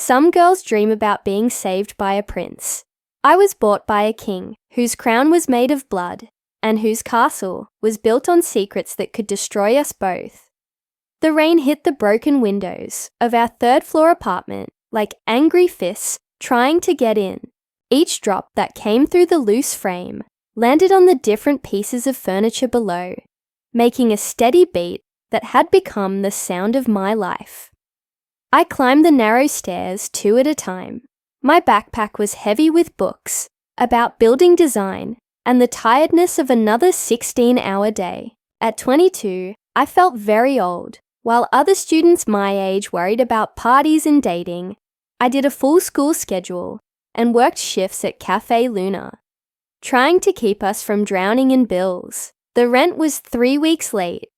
Some girls dream about being saved by a prince. I was bought by a king whose crown was made of blood and whose castle was built on secrets that could destroy us both. The rain hit the broken windows of our third-floor apartment like angry fists trying to get in. Each drop that came through the loose frame landed on the different pieces of furniture below, making a steady beat that had become the sound of my life. I climbed the narrow stairs 2 at a time. My backpack was heavy with books about building design and the tiredness of another 16-hour day. At 22, I felt very old. While other students my age worried about parties and dating, I did a full school schedule and worked shifts at Café Luna, trying to keep us from drowning in bills. The rent was 3 weeks late.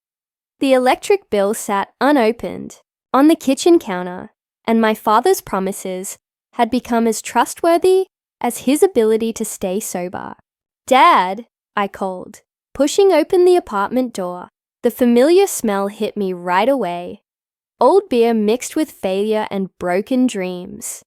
The electric bill sat unopened on the kitchen counter, and my father's promises had become as trustworthy as his ability to stay sober. "Dad," I called, pushing open the apartment door. The familiar smell hit me right away. Old beer mixed with failure and broken dreams.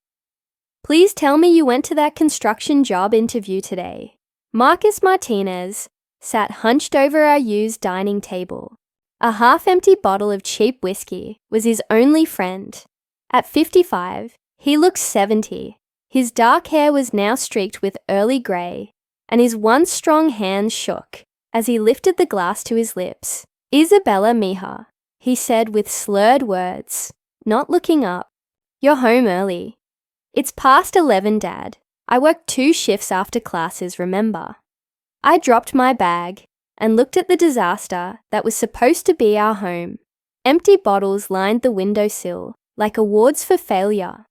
"Please tell me you went to that construction job interview today." Marcus Martinez sat hunched over our used dining table. A half-empty bottle of cheap whiskey was his only friend. At 55, he looked 70. His dark hair was now streaked with early grey, and his once strong hand shook as he lifted the glass to his lips. "Isabella, mija," he said with slurred words, not looking up. "You're home early." "It's past 11, Dad. I worked 2 shifts after classes, remember?" I dropped my bag and looked at the disaster that was supposed to be our home. Empty bottles lined the windowsill like awards for failure.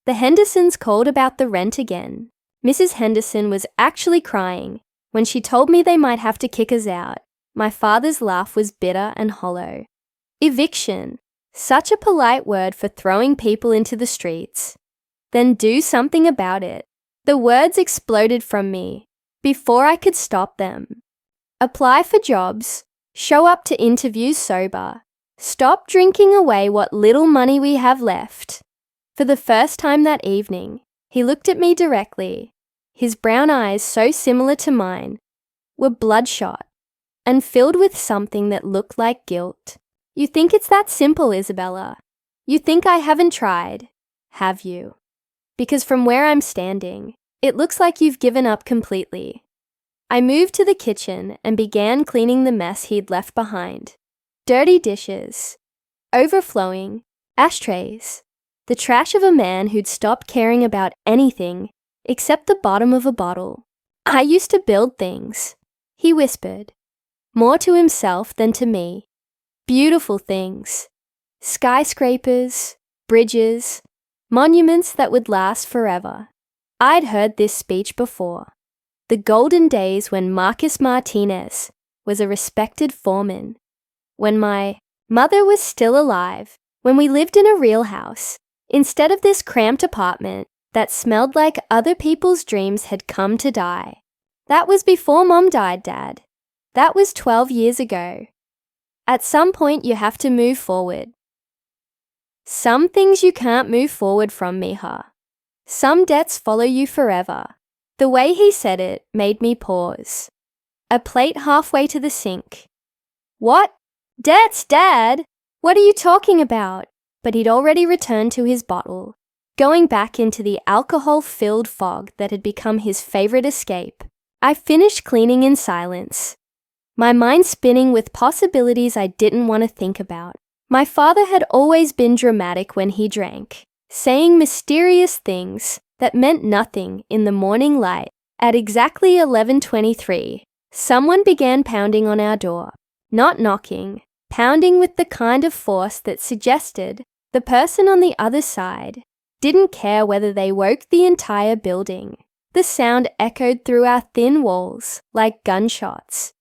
The Hendersons called about the rent again. Mrs. Henderson was actually crying when she told me they might have to kick us out. My father's laugh was bitter and hollow. Eviction, such a polite word for throwing people into the streets. Then do something about it. The words exploded from me before I could stop them. Apply for jobs, show up to interviews sober, stop drinking away what little money we have left. For the first time that evening, he looked at me directly. His brown eyes, so similar to mine, were bloodshot and filled with something that looked like guilt. "You think it's that simple, Isabella? You think I haven't tried, have you? Because from where I'm standing, it looks like you've given up completely." I moved to the kitchen and began cleaning the mess he'd left behind. Dirty dishes, overflowing, ashtrays, the trash of a man who'd stopped caring about anything except the bottom of a bottle. "I used to build things," he whispered, more to himself than to me. "Beautiful things. Skyscrapers, bridges, monuments that would last forever." I'd heard this speech before. The golden days when Marcus Martinez was a respected foreman, when my mother was still alive, when we lived in a real house, instead of this cramped apartment that smelled like other people's dreams had come to die. That was before Mom died, Dad. That was 12 years ago. At some point you have to move forward. Some things you can't move forward from, mija. Some debts follow you forever. The way he said it made me pause. A plate halfway to the sink. "What? Debts, Dad? What are you talking about?" But he'd already returned to his bottle, going back into the alcohol-filled fog that had become his favorite escape. I finished cleaning in silence, my mind spinning with possibilities I didn't want to think about. My father had always been dramatic when he drank, saying mysterious things that meant nothing in the morning light. At exactly 11:23, someone began pounding on our door. Not knocking, pounding with the kind of force that suggested the person on the other side didn't care whether they woke the entire building. The sound echoed through our thin walls like gunshots,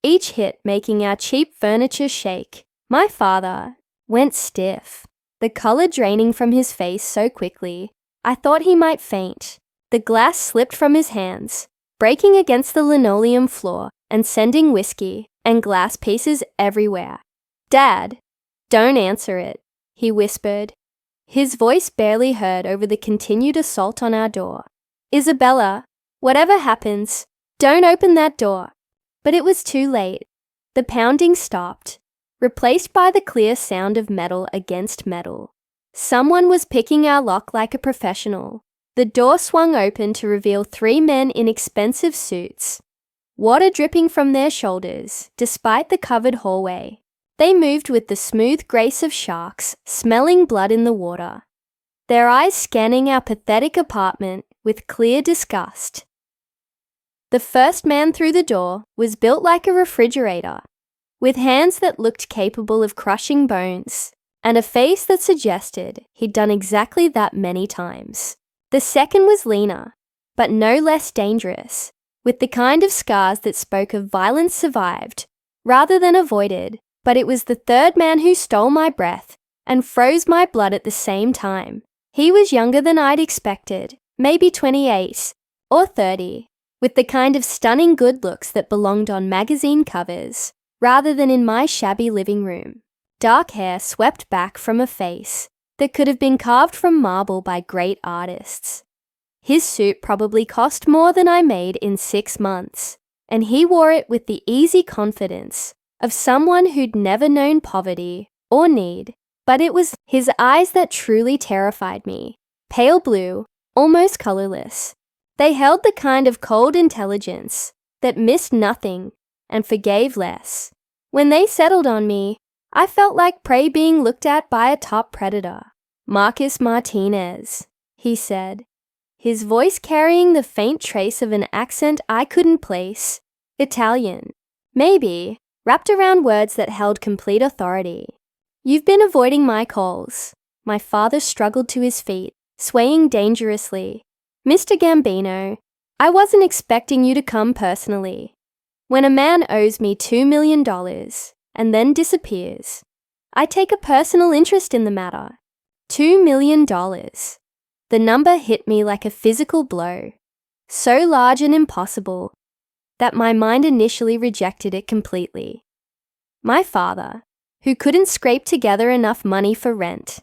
each hit making our cheap furniture shake. My father went stiff, the color draining from his face so quickly I thought he might faint. The glass slipped from his hands, breaking against the linoleum floor and sending whiskey and glass pieces everywhere. "Dad, don't answer it," he whispered. his voice barely heard over the continued assault on our door. "Isabella, whatever happens, don't open that door." But it was too late. The pounding stopped, replaced by the clear sound of metal against metal. Someone was picking our lock like a professional. The door swung open to reveal 3 men in expensive suits, water dripping from their shoulders despite the covered hallway. They moved with the smooth grace of sharks, smelling blood in the water, their eyes scanning our pathetic apartment with clear disgust. The first man through the door was built like a refrigerator, with hands that looked capable of crushing bones, and a face that suggested he'd done exactly that many times. The second was leaner, but no less dangerous, with the kind of scars that spoke of violence survived rather than avoided. But it was the third man who stole my breath and froze my blood at the same time. He was younger than I'd expected, maybe 28 or 30, with the kind of stunning good looks that belonged on magazine covers rather than in my shabby living room. Dark hair swept back from a face that could have been carved from marble by great artists. His suit probably cost more than I made in 6 months, and he wore it with the easy confidence of someone who'd never known poverty or need. But it was his eyes that truly terrified me. Pale blue, almost colorless. They held the kind of cold intelligence that missed nothing and forgave less. When they settled on me, I felt like prey being looked at by a top predator. "Marcus Martinez," he said, his voice carrying the faint trace of an accent I couldn't place. Italian, maybe, wrapped around words that held complete authority. "You've been avoiding my calls." My father struggled to his feet, swaying dangerously. "Mr. Gambino, I wasn't expecting you to come personally. When a man owes me $2 million and then disappears, I take a personal interest in the matter." $2 million. The number hit me like a physical blow, so large and impossible that my mind initially rejected it completely. My father, who couldn't scrape together enough money for rent,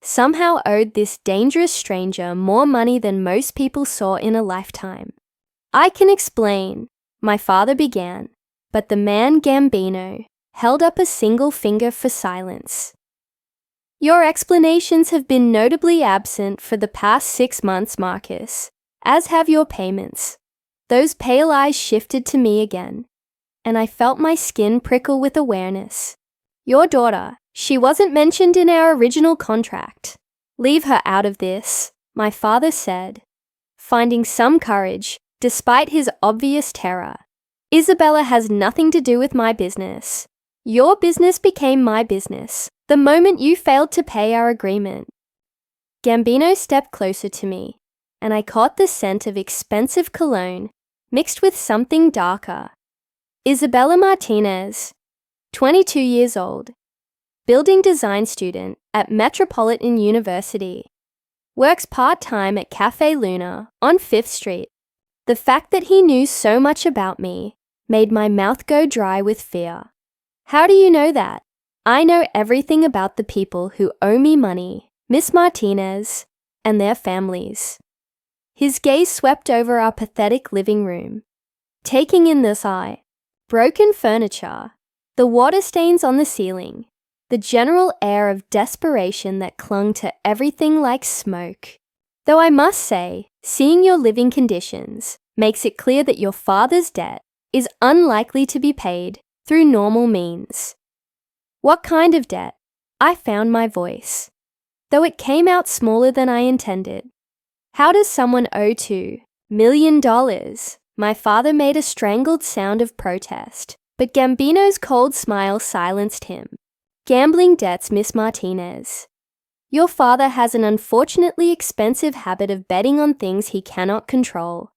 somehow owed this dangerous stranger more money than most people saw in a lifetime. "I can explain," my father began, but the man Gambino held up a single finger for silence. "Your explanations have been notably absent for the past 6 months, Marcus, as have your payments." Those pale eyes shifted to me again, and I felt my skin prickle with awareness. "Your daughter, she wasn't mentioned in our original contract. Leave her out of this," my father said, finding some courage despite his obvious terror. "Isabella has nothing to do with my business. Your business became my business the moment you failed to pay our agreement." Gambino stepped closer to me, and I caught the scent of expensive cologne mixed with something darker. "Isabella Martinez, 22 years old, building design student at Metropolitan University, works part-time at Cafe Luna on 5th Street. The fact that he knew so much about me made my mouth go dry with fear. "How do you know that?" "I know everything about the people who owe me money, Miss Martinez, and their families." His gaze swept over our pathetic living room, taking in the sight, broken furniture, the water stains on the ceiling, the general air of desperation that clung to everything like smoke. "Though I must say, seeing your living conditions makes it clear that your father's debt is unlikely to be paid through normal means." "What kind of debt?" I found my voice, though it came out smaller than I intended. "How does someone owe $2 million?" My father made a strangled sound of protest, but Gambino's cold smile silenced him. "Gambling debts, Miss Martinez. Your father has an unfortunately expensive habit of betting on things he cannot control.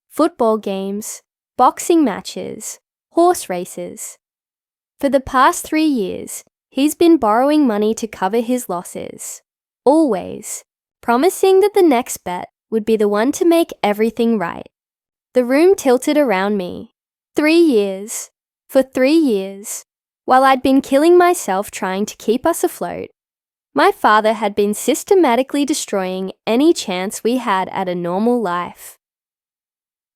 Football games, boxing matches, horse races. For the past 3 years, he's been borrowing money to cover his losses, always promising that the next bet would be the one to make everything right." The room tilted around me. 3 years. For 3 years, while I'd been killing myself trying to keep us afloat, My father had been systematically destroying any chance we had at a normal life.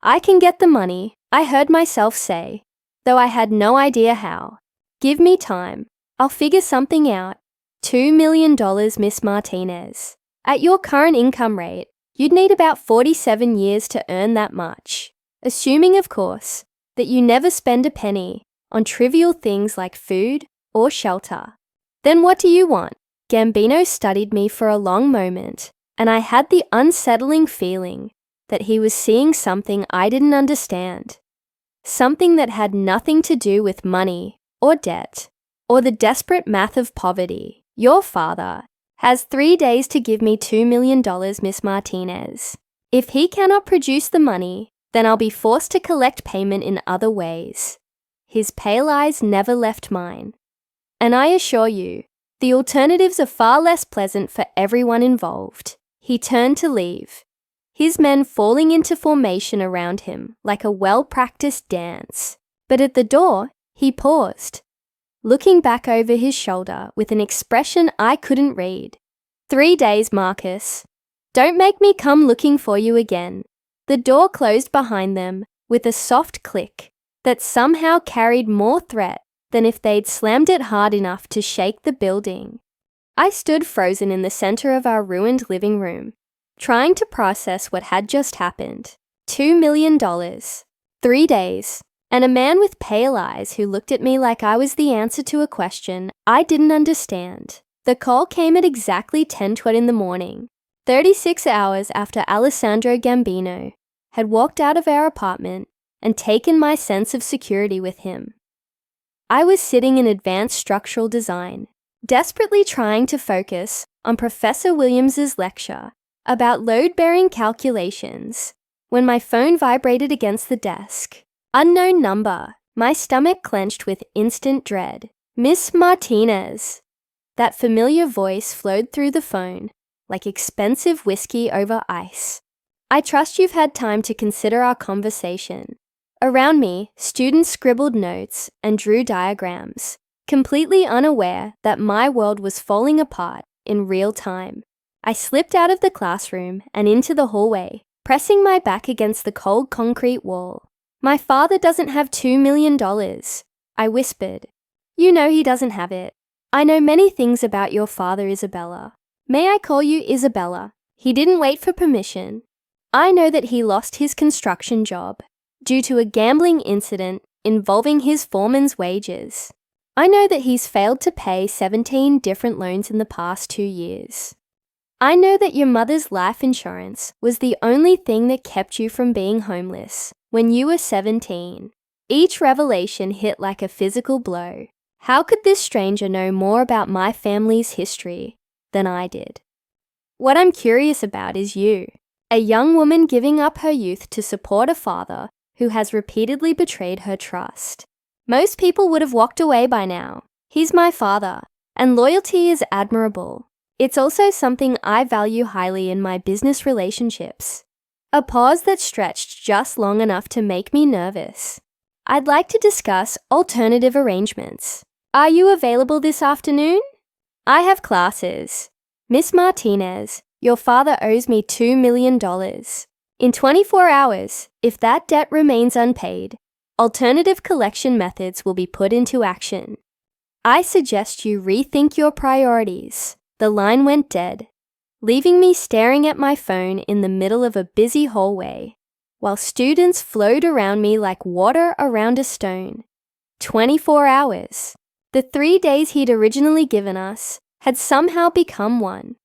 "I can get the money," I heard myself say, though I had no idea how. "Give me time. I'll figure something out." $2 million, Miss Martinez. At your current income rate, you'd need about 47 years to earn that much. Assuming, of course, that you never spend a penny on trivial things like food or shelter. "Then what do you want?" Gambino studied me for a long moment, and I had the unsettling feeling that he was seeing something I didn't understand. Something that had nothing to do with money or debt or the desperate math of poverty. "Your father has 3 days to give me $2 million, Miss Martinez. If he cannot produce the money, then I'll be forced to collect payment in other ways." His pale eyes never left mine. "And I assure you, the alternatives are far less pleasant for everyone involved." He turned to leave, his men falling into formation around him like a well-practiced dance. But at the door, he paused, looking back over his shoulder with an expression I couldn't read. "3 days, Marcus. Don't make me come looking for you again." The door closed behind them with a soft click that somehow carried more threat than if they'd slammed it hard enough to shake the building. I stood frozen in the center of our ruined living room, trying to process what had just happened. $2 million, 3 days, and a man with pale eyes who looked at me like I was the answer to a question I didn't understand. The call came at exactly 10:20 in the morning, 36 hours after Alessandro Gambino had walked out of our apartment and taken my sense of security with him. I was sitting in advanced structural design, desperately trying to focus on Professor Williams's lecture about load-bearing calculations, when my phone vibrated against the desk. Unknown number. My stomach clenched with instant dread. "Miss Martinez." That familiar voice flowed through the phone like expensive whiskey over ice. "I trust you've had time to consider our conversation." Around me, students scribbled notes and drew diagrams, completely unaware that my world was falling apart in real time. I slipped out of the classroom and into the hallway, pressing my back against the cold concrete wall. "My father doesn't have $2 million, I whispered. "You know he doesn't have it. I know many things about your father, Isabella. May I call you Isabella?" He didn't wait for permission. "I know that he lost his construction job due to a gambling incident involving his foreman's wages. I know that he's failed to pay 17 different loans in the past 2 years. I know that your mother's life insurance was the only thing that kept you from being homeless when you were 17. Each revelation hit like a physical blow. How could this stranger know more about my family's history than I did? What I'm curious about is you, a young woman giving up her youth to support a father who has repeatedly betrayed her trust. Most people would have walked away by now. He's my father, and loyalty is admirable. It's also something I value highly in my business relationships." A pause that stretched just long enough to make me nervous. "I'd like to discuss alternative arrangements. Are you available this afternoon?" "I have classes." "Miss Martinez, your father owes me $2 million. In 24 hours, if that debt remains unpaid, alternative collection methods will be put into action. I suggest you rethink your priorities." The line went dead, leaving me staring at my phone in the middle of a busy hallway, while students flowed around me like water around a stone. 24 hours. The 3 days he'd originally given us had somehow become one.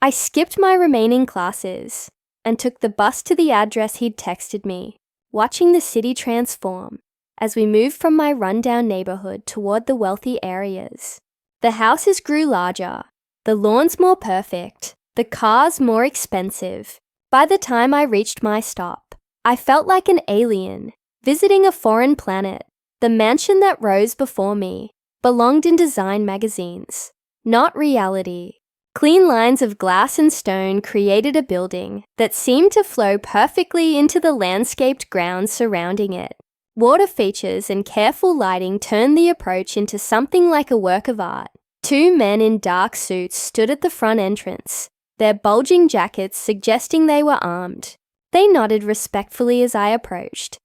I skipped my remaining classes and took the bus to the address he'd texted me, watching the city transform as we moved from my rundown neighborhood toward the wealthy areas. The houses grew larger, the lawns more perfect, the cars more expensive. By the time I reached my stop, I felt like an alien, visiting a foreign planet. The mansion that rose before me belonged in design magazines, not reality. Clean lines of glass and stone created a building that seemed to flow perfectly into the landscaped grounds surrounding it. Water features and careful lighting turned the approach into something like a work of art. Two men in dark suits stood at the front entrance, their bulging jackets suggesting they were armed. They nodded respectfully as I approached,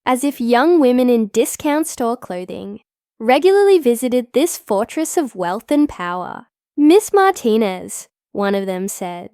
as if young women in discount store clothing regularly visited this fortress of wealth and power. "Miss Martinez," one of them said,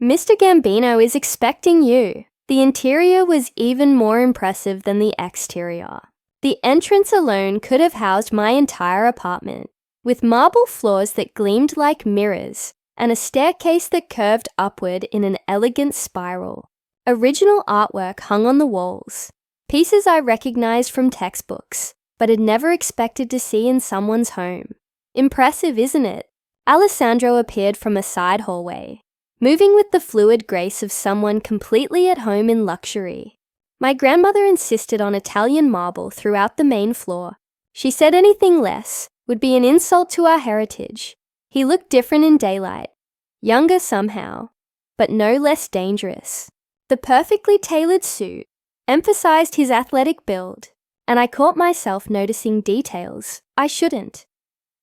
"Mr. Gambino is expecting you." The interior was even more impressive than the exterior. The entrance alone could have housed my entire apartment, with marble floors that gleamed like mirrors and a staircase that curved upward in an elegant spiral. Original artwork hung on the walls, pieces I recognized from textbooks, but had never expected to see in someone's home. Impressive, isn't it? Alessandro appeared from a side hallway, moving with the fluid grace of someone completely at home in luxury. My grandmother insisted on Italian marble throughout the main floor. She said anything less would be an insult to our heritage. He looked different in daylight, younger somehow, but no less dangerous. The perfectly tailored suit emphasized his athletic build, and I caught myself noticing details I shouldn't.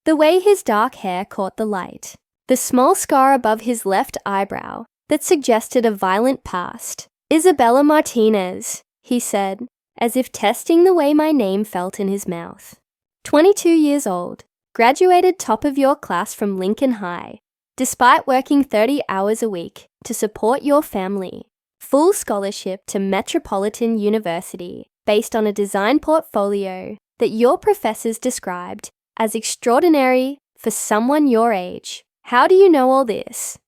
The way his dark hair caught the light, the small scar above his left eyebrow that suggested a violent past. "Isabella Martinez," he said, as if testing the way my name felt in his mouth. 22 years old, graduated top of your class from Lincoln High, despite working 30 hours a week to support your family. Full scholarship to Metropolitan University based on a design portfolio that your professors described as extraordinary for someone your age. How do you know all this?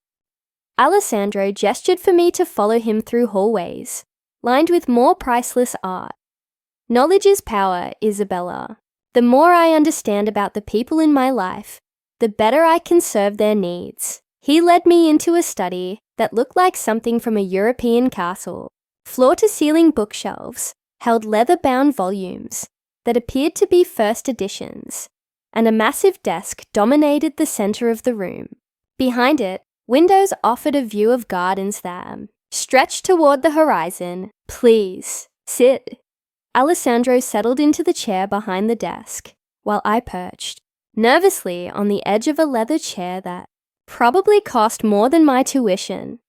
Alessandro gestured for me to follow him through hallways, lined with more priceless art. "Knowledge is power, Isabella. The more I understand about the people in my life, the better I can serve their needs." He led me into a study that looked like something from a European castle. Floor-to-ceiling bookshelves held leather-bound volumes that appeared to be first editions, and a massive desk dominated the center of the room. Behind it, windows offered a view of gardens that stretched toward the horizon. "Please, sit." Alessandro settled into the chair behind the desk, while I perched, nervously on the edge of a leather chair that probably cost more than my tuition.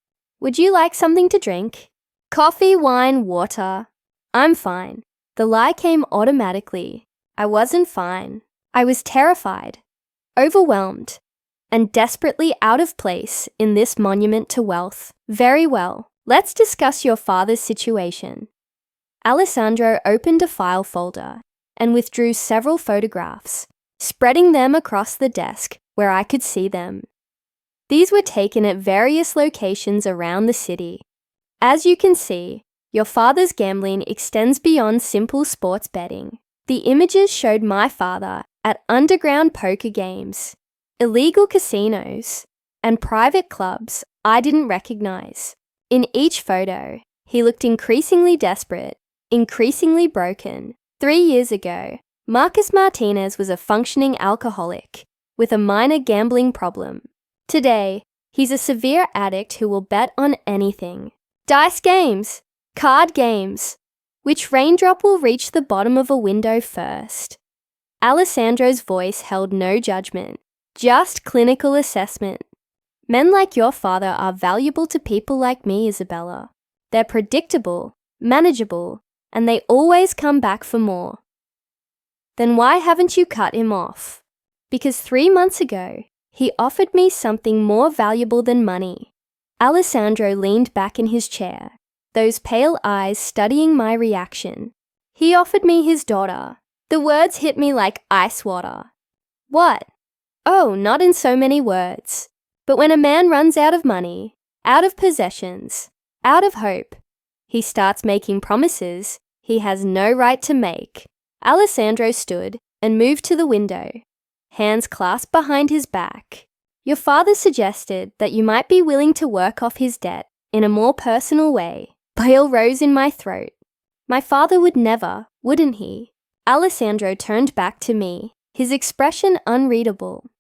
"Would you like something to drink? Coffee, wine, water?" "I'm fine." The lie came automatically. I wasn't fine. I was terrified, overwhelmed, and desperately out of place in this monument to wealth. "Very well. Let's discuss your father's situation." Alessandro opened a file folder and withdrew several photographs, spreading them across the desk where I could see them. These were taken at various locations around the city. As you can see, your father's gambling extends beyond simple sports betting. The images showed my father at underground poker games, illegal casinos, and private clubs I didn't recognize. In each photo, he looked increasingly desperate, increasingly broken. 3 years ago, Marcus Martinez was a functioning alcoholic with a minor gambling problem. Today, he's a severe addict who will bet on anything. Dice games, card games. Which raindrop will reach the bottom of a window first? Alessandro's voice held no judgment, just clinical assessment. Men like your father are valuable to people like me, Isabella. They're predictable, manageable, and they always come back for more. Then why haven't you cut him off? Because 3 months ago, he offered me something more valuable than money. Alessandro leaned back in his chair, those pale eyes studying my reaction. He offered me his daughter. The words hit me like ice water. What? Oh, not in so many words. But when a man runs out of money, out of possessions, out of hope, he starts making promises he has no right to make. Alessandro stood and moved to the window, hands clasped behind his back. Your father suggested that you might be willing to work off his debt in a more personal way. Bile rose in my throat. My father would never, wouldn't he? Alessandro turned back to me, his expression unreadable.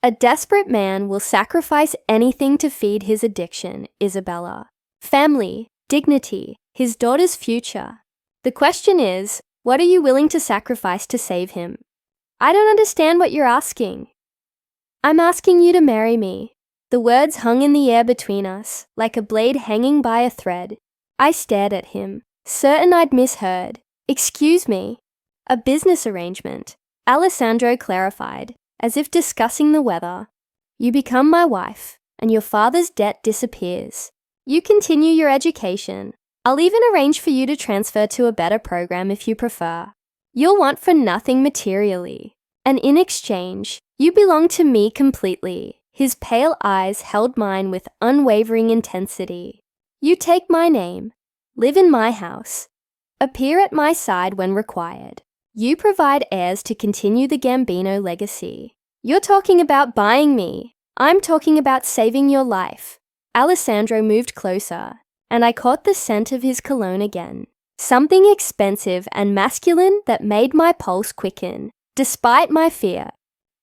A desperate man will sacrifice anything to feed his addiction, Isabella. Family, dignity, his daughter's future. The question is, what are you willing to sacrifice to save him? I don't understand what you're asking. I'm asking you to marry me." The words hung in the air between us, like a blade hanging by a thread. I stared at him, certain I'd misheard. "Excuse me." "A business arrangement," Alessandro clarified, as if discussing the weather. "You become my wife, and your father's debt disappears. You continue your education. I'll even arrange for you to transfer to a better program if you prefer. You'll want for nothing materially. And in exchange, you belong to me completely." His pale eyes held mine with unwavering intensity. "You take my name, live in my house, appear at my side when required. You provide heirs to continue the Gambino legacy. You're talking about buying me. I'm talking about saving your life." Alessandro moved closer, and I caught the scent of his cologne again. Something expensive and masculine that made my pulse quicken, despite my fear.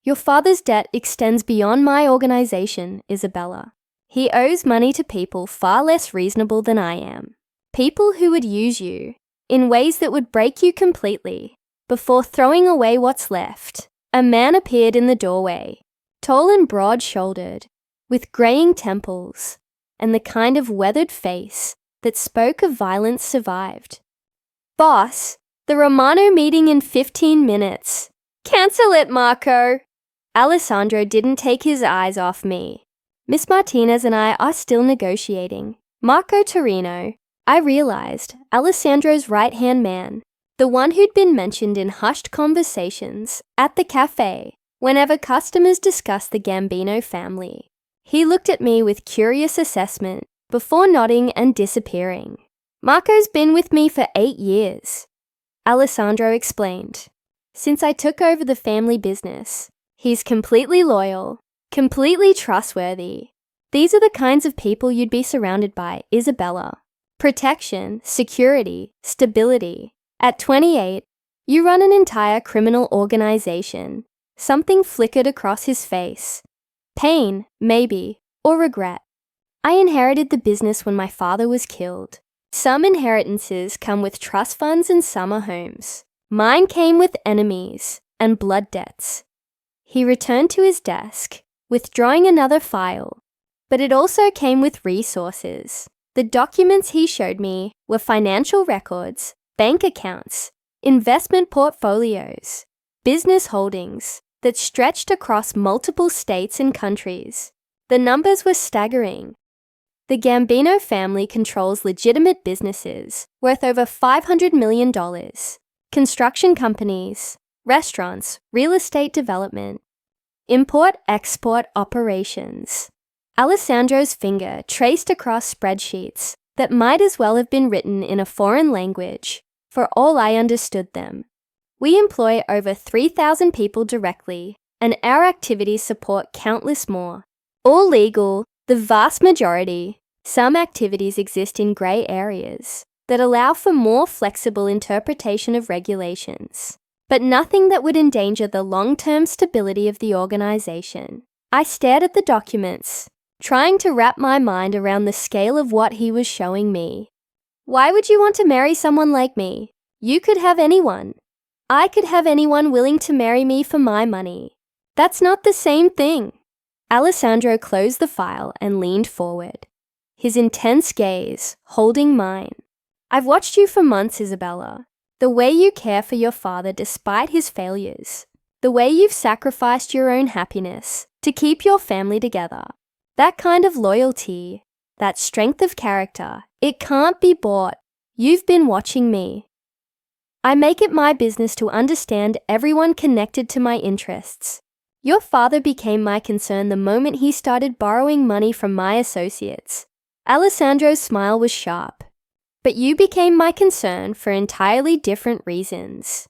"Your father's debt extends beyond my organization, Isabella. He owes money to people far less reasonable than I am. People who would use you in ways that would break you completely. Before throwing away what's left, a man appeared in the doorway, tall and broad-shouldered, with graying temples, and the kind of weathered face that spoke of violence survived. "Boss, the Romano meeting in 15 minutes. Cancel it, Marco." Alessandro didn't take his eyes off me. "Miss Martinez and I are still negotiating. Marco Torino," I realized, Alessandro's right-hand man, the one who'd been mentioned in hushed conversations at the cafe whenever customers discussed the Gambino family. He looked at me with curious assessment before nodding and disappearing. "Marco's been with me for 8 years," Alessandro explained. "Since I took over the family business. He's completely loyal, completely trustworthy. These are the kinds of people you'd be surrounded by, Isabella. Protection, security, stability. At 28, you run an entire criminal organization." Something flickered across his face. "Pain, maybe, or regret. I inherited the business when my father was killed. Some inheritances come with trust funds and summer homes. Mine came with enemies and blood debts." He returned to his desk, withdrawing another file, but it also came with resources. The documents he showed me were financial records, bank accounts, investment portfolios, business holdings that stretched across multiple states and countries. The numbers were staggering. The Gambino family controls legitimate businesses worth over $500 million, construction companies, restaurants, real estate development, import-export operations. Alessandro's finger traced across spreadsheets that might as well have been written in a foreign language, for all I understood them. "We employ over 3,000 people directly, and our activities support countless more. All legal, the vast majority. Some activities exist in grey areas that allow for more flexible interpretation of regulations, but nothing that would endanger the long-term stability of the organization." I stared at the documents, trying to wrap my mind around the scale of what he was showing me. "Why would you want to marry someone like me? You could have anyone. I could have anyone willing to marry me for my money. That's not the same thing." Alessandro closed the file and leaned forward, his intense gaze holding mine. "I've watched you for months, Isabella. The way you care for your father despite his failures. The way you've sacrificed your own happiness to keep your family together. That kind of loyalty, that strength of character, it can't be bought. You've been watching me. I make it my business to understand everyone connected to my interests. Your father became my concern the moment he started borrowing money from my associates." Alessandro's smile was sharp. "But you became my concern for entirely different reasons.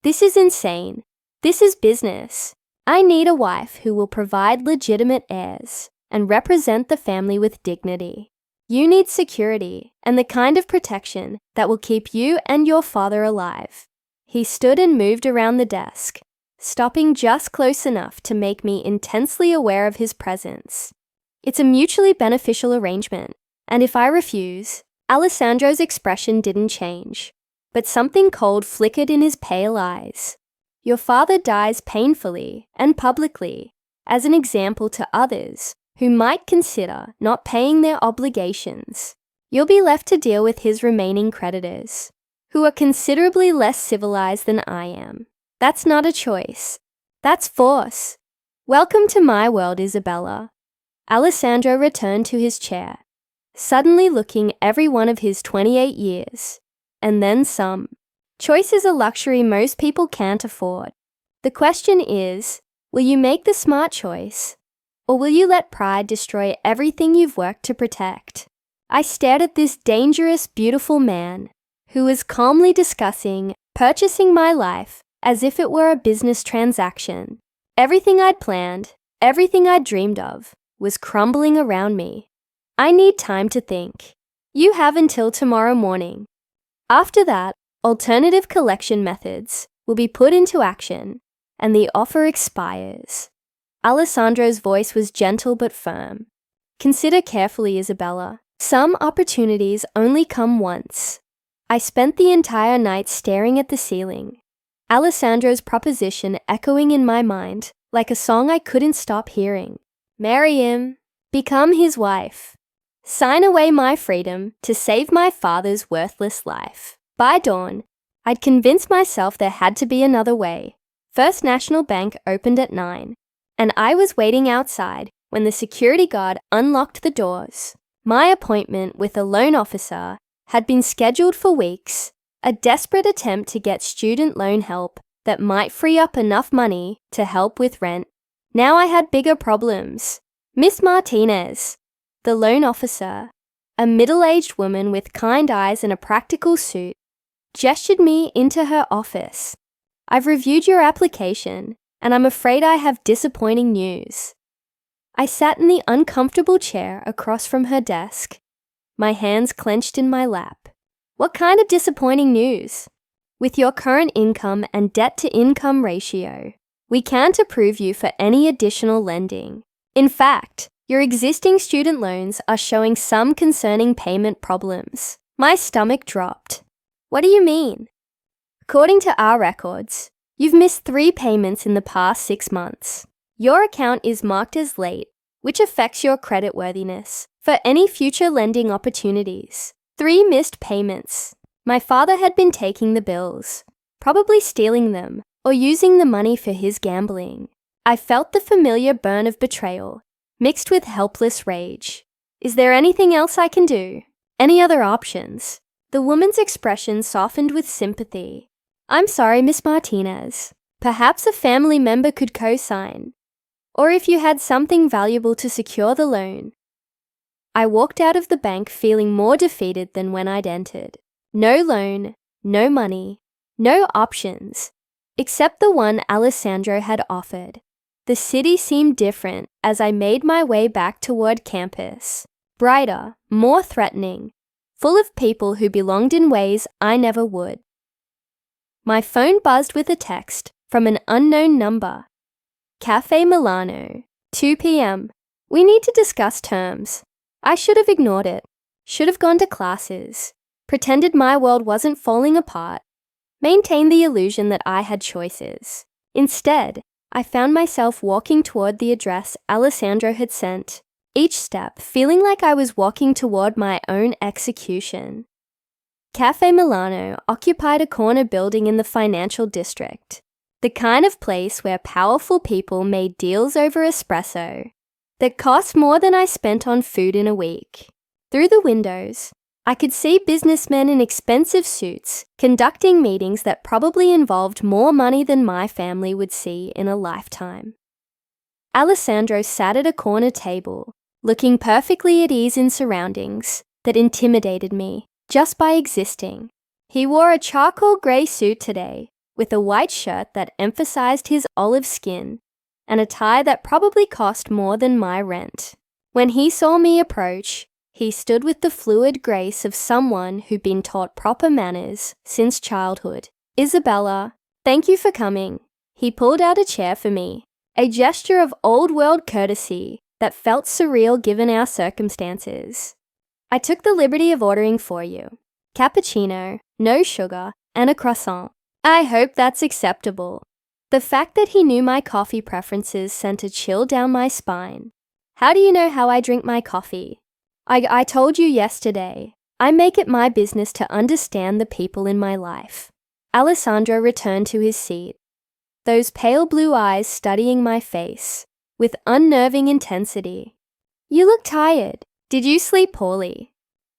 This is insane. This is business. I need a wife who will provide legitimate heirs and represent the family with dignity. You need security and the kind of protection that will keep you and your father alive." He stood and moved around the desk, stopping just close enough to make me intensely aware of his presence. "It's a mutually beneficial arrangement, and if I refuse..." Alessandro's expression didn't change, but something cold flickered in his pale eyes. "Your father dies painfully and publicly. as an example to others who might consider not paying their obligations. You'll be left to deal with his remaining creditors, who are considerably less civilized than I am. That's not a choice. That's force. Welcome to my world, Isabella. Alessandro returned to his chair, suddenly looking every one of his 28 years, and then some. Choice is a luxury most people can't afford. The question is, will you make the smart choice, or will you let pride destroy everything you've worked to protect? I stared at this dangerous, beautiful man who was calmly discussing purchasing my life as if it were a business transaction. Everything I'd planned, everything I'd dreamed of, was crumbling around me. I need time to think. You have until tomorrow morning. After that, alternative collection methods will be put into action, and the offer expires. Alessandro's voice was gentle but firm. Consider carefully, Isabella. Some opportunities only come once. I spent the entire night staring at the ceiling, Alessandro's proposition echoing in my mind like a song I couldn't stop hearing. Marry him. Become his wife. Sign away my freedom to save my father's worthless life. By dawn, I'd convinced myself there had to be another way. First National Bank opened at 9, and I was waiting outside when the security guard unlocked the doors. My appointment with a loan officer had been scheduled for weeks, a desperate attempt to get student loan help that might free up enough money to help with rent. Now I had bigger problems. Miss Martinez, the loan officer, a middle-aged woman with kind eyes and a practical suit, gestured me into her office. I've reviewed your application, and I'm afraid I have disappointing news. I sat in the uncomfortable chair across from her desk, my hands clenched in my lap. What kind of disappointing news? With your current income and debt-to-income ratio, we can't approve you for any additional lending. In fact, your existing student loans are showing some concerning payment problems. My stomach dropped. What do you mean? According to our records, you've missed 3 payments in the past 6 months. Your account is marked as late, which affects your creditworthiness for any future lending opportunities. 3 missed payments. My father had been taking the bills, probably stealing them or using the money for his gambling. I felt the familiar burn of betrayal, mixed with helpless rage. Is there anything else I can do? Any other options? The woman's expression softened with sympathy. I'm sorry, Miss Martinez. Perhaps a family member could co-sign. Or if you had something valuable to secure the loan. I walked out of the bank feeling more defeated than when I'd entered. No loan, no money, no options, except the one Alessandro had offered. The city seemed different as I made my way back toward campus. Brighter, more threatening, full of people who belonged in ways I never would. My phone buzzed with a text from an unknown number. Cafe Milano, 2 p.m. We need to discuss terms. I should have ignored it. Should have gone to classes. Pretended my world wasn't falling apart. Maintained the illusion that I had choices. Instead, I found myself walking toward the address Alessandro had sent, each step feeling like I was walking toward my own execution. Cafe Milano occupied a corner building in the financial district, the kind of place where powerful people made deals over espresso that cost more than I spent on food in a week. Through the windows, I could see businessmen in expensive suits conducting meetings that probably involved more money than my family would see in a lifetime. Alessandro sat at a corner table, looking perfectly at ease in surroundings that intimidated me just by existing. He wore a charcoal grey suit today, with a white shirt that emphasized his olive skin and a tie that probably cost more than my rent. When he saw me approach, he stood with the fluid grace of someone who'd been taught proper manners since childhood. Isabella, thank you for coming. He pulled out a chair for me, a gesture of old-world courtesy that felt surreal given our circumstances. I took the liberty of ordering for you. Cappuccino, no sugar, and a croissant. I hope that's acceptable. The fact that he knew my coffee preferences sent a chill down my spine. How do you know how I drink my coffee? I told you yesterday. I make it my business to understand the people in my life. Alessandro returned to his seat, those pale blue eyes studying my face with unnerving intensity. You look tired. Did you sleep poorly?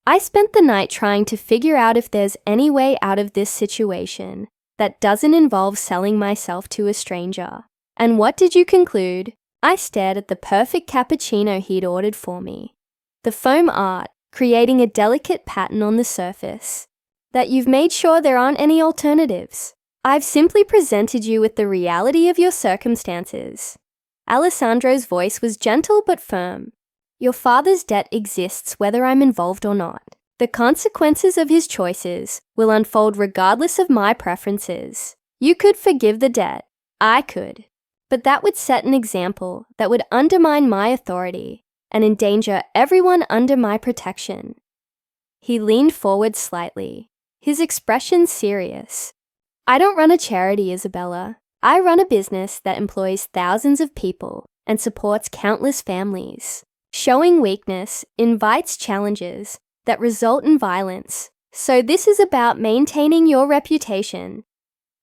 I spent the night trying to figure out if there's any way out of this situation that doesn't involve selling myself to a stranger. And what did you conclude? I stared at the perfect cappuccino he'd ordered for me. The foam art, creating a delicate pattern on the surface. That you've made sure there aren't any alternatives. I've simply presented you with the reality of your circumstances. Alessandro's voice was gentle but firm. Your father's debt exists whether I'm involved or not. The consequences of his choices will unfold regardless of my preferences. You could forgive the debt. I could. But that would set an example that would undermine my authority and endanger everyone under my protection. He leaned forward slightly, his expression serious. I don't run a charity, Isabella. I run a business that employs thousands of people and supports countless families. Showing weakness invites challenges that result in violence. So this is about maintaining your reputation.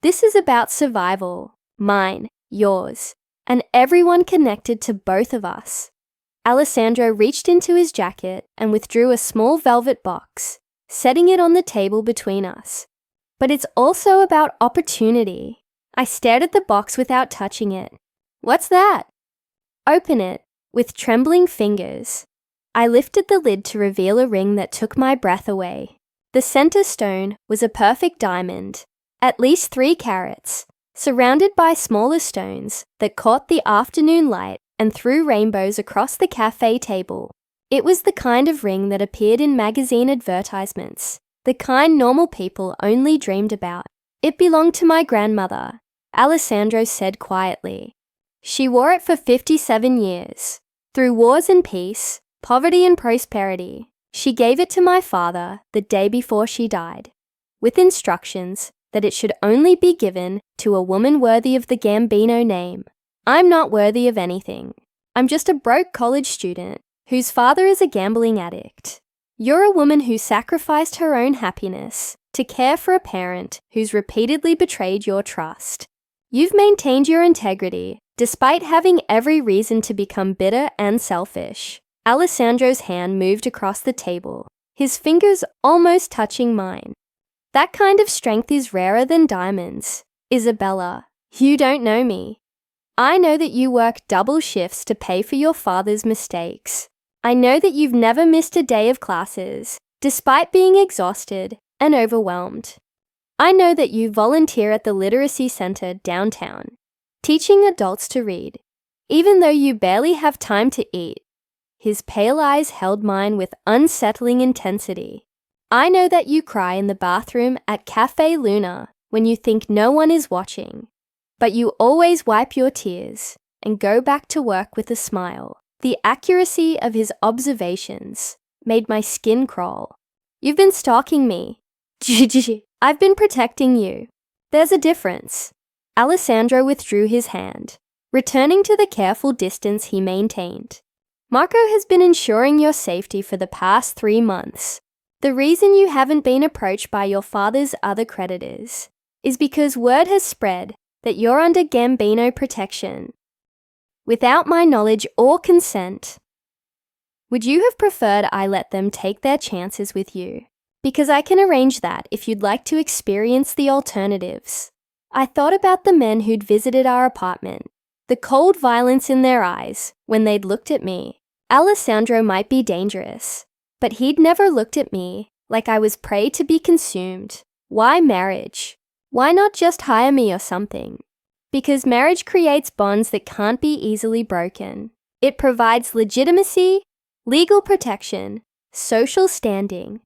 This is about survival, mine, yours, and everyone connected to both of us. Alessandro reached into his jacket and withdrew a small velvet box, setting it on the table between us. But it's also about opportunity. I stared at the box without touching it. What's that? Open it, with trembling fingers. I lifted the lid to reveal a ring that took my breath away. The center stone was a perfect diamond, at least 3 carats, surrounded by smaller stones that caught the afternoon light and threw rainbows across the cafe table. It was the kind of ring that appeared in magazine advertisements, the kind normal people only dreamed about. It belonged to my grandmother, Alessandro said quietly. She wore it for 57 years. Through wars and peace, poverty and prosperity, she gave it to my father the day before she died, with instructions that it should only be given to a woman worthy of the Gambino name. I'm not worthy of anything. I'm just a broke college student whose father is a gambling addict. You're a woman who sacrificed her own happiness to care for a parent who's repeatedly betrayed your trust. You've maintained your integrity despite having every reason to become bitter and selfish. Alessandro's hand moved across the table, his fingers almost touching mine. That kind of strength is rarer than diamonds. Isabella, you don't know me. I know that you work double shifts to pay for your father's mistakes. I know that you've never missed a day of classes, despite being exhausted and overwhelmed. I know that you volunteer at the literacy center downtown, teaching adults to read, even though you barely have time to eat. His pale eyes held mine with unsettling intensity. I know that you cry in the bathroom at Cafe Luna when you think no one is watching, but you always wipe your tears and go back to work with a smile. The accuracy of his observations made my skin crawl. You've been stalking me. I've been protecting you. There's a difference. Alessandro withdrew his hand, returning to the careful distance he maintained. Marco has been ensuring your safety for the past 3 months. The reason you haven't been approached by your father's other creditors is because word has spread that you're under Gambino protection, without my knowledge or consent. Would you have preferred I let them take their chances with you? Because I can arrange that if you'd like to experience the alternatives. I thought about the men who'd visited our apartment, the cold violence in their eyes when they'd looked at me. Alessandro might be dangerous, but he'd never looked at me like I was prey to be consumed. Why marriage? Why not just hire me or something? Because marriage creates bonds that can't be easily broken. It provides legitimacy, legal protection, social standing.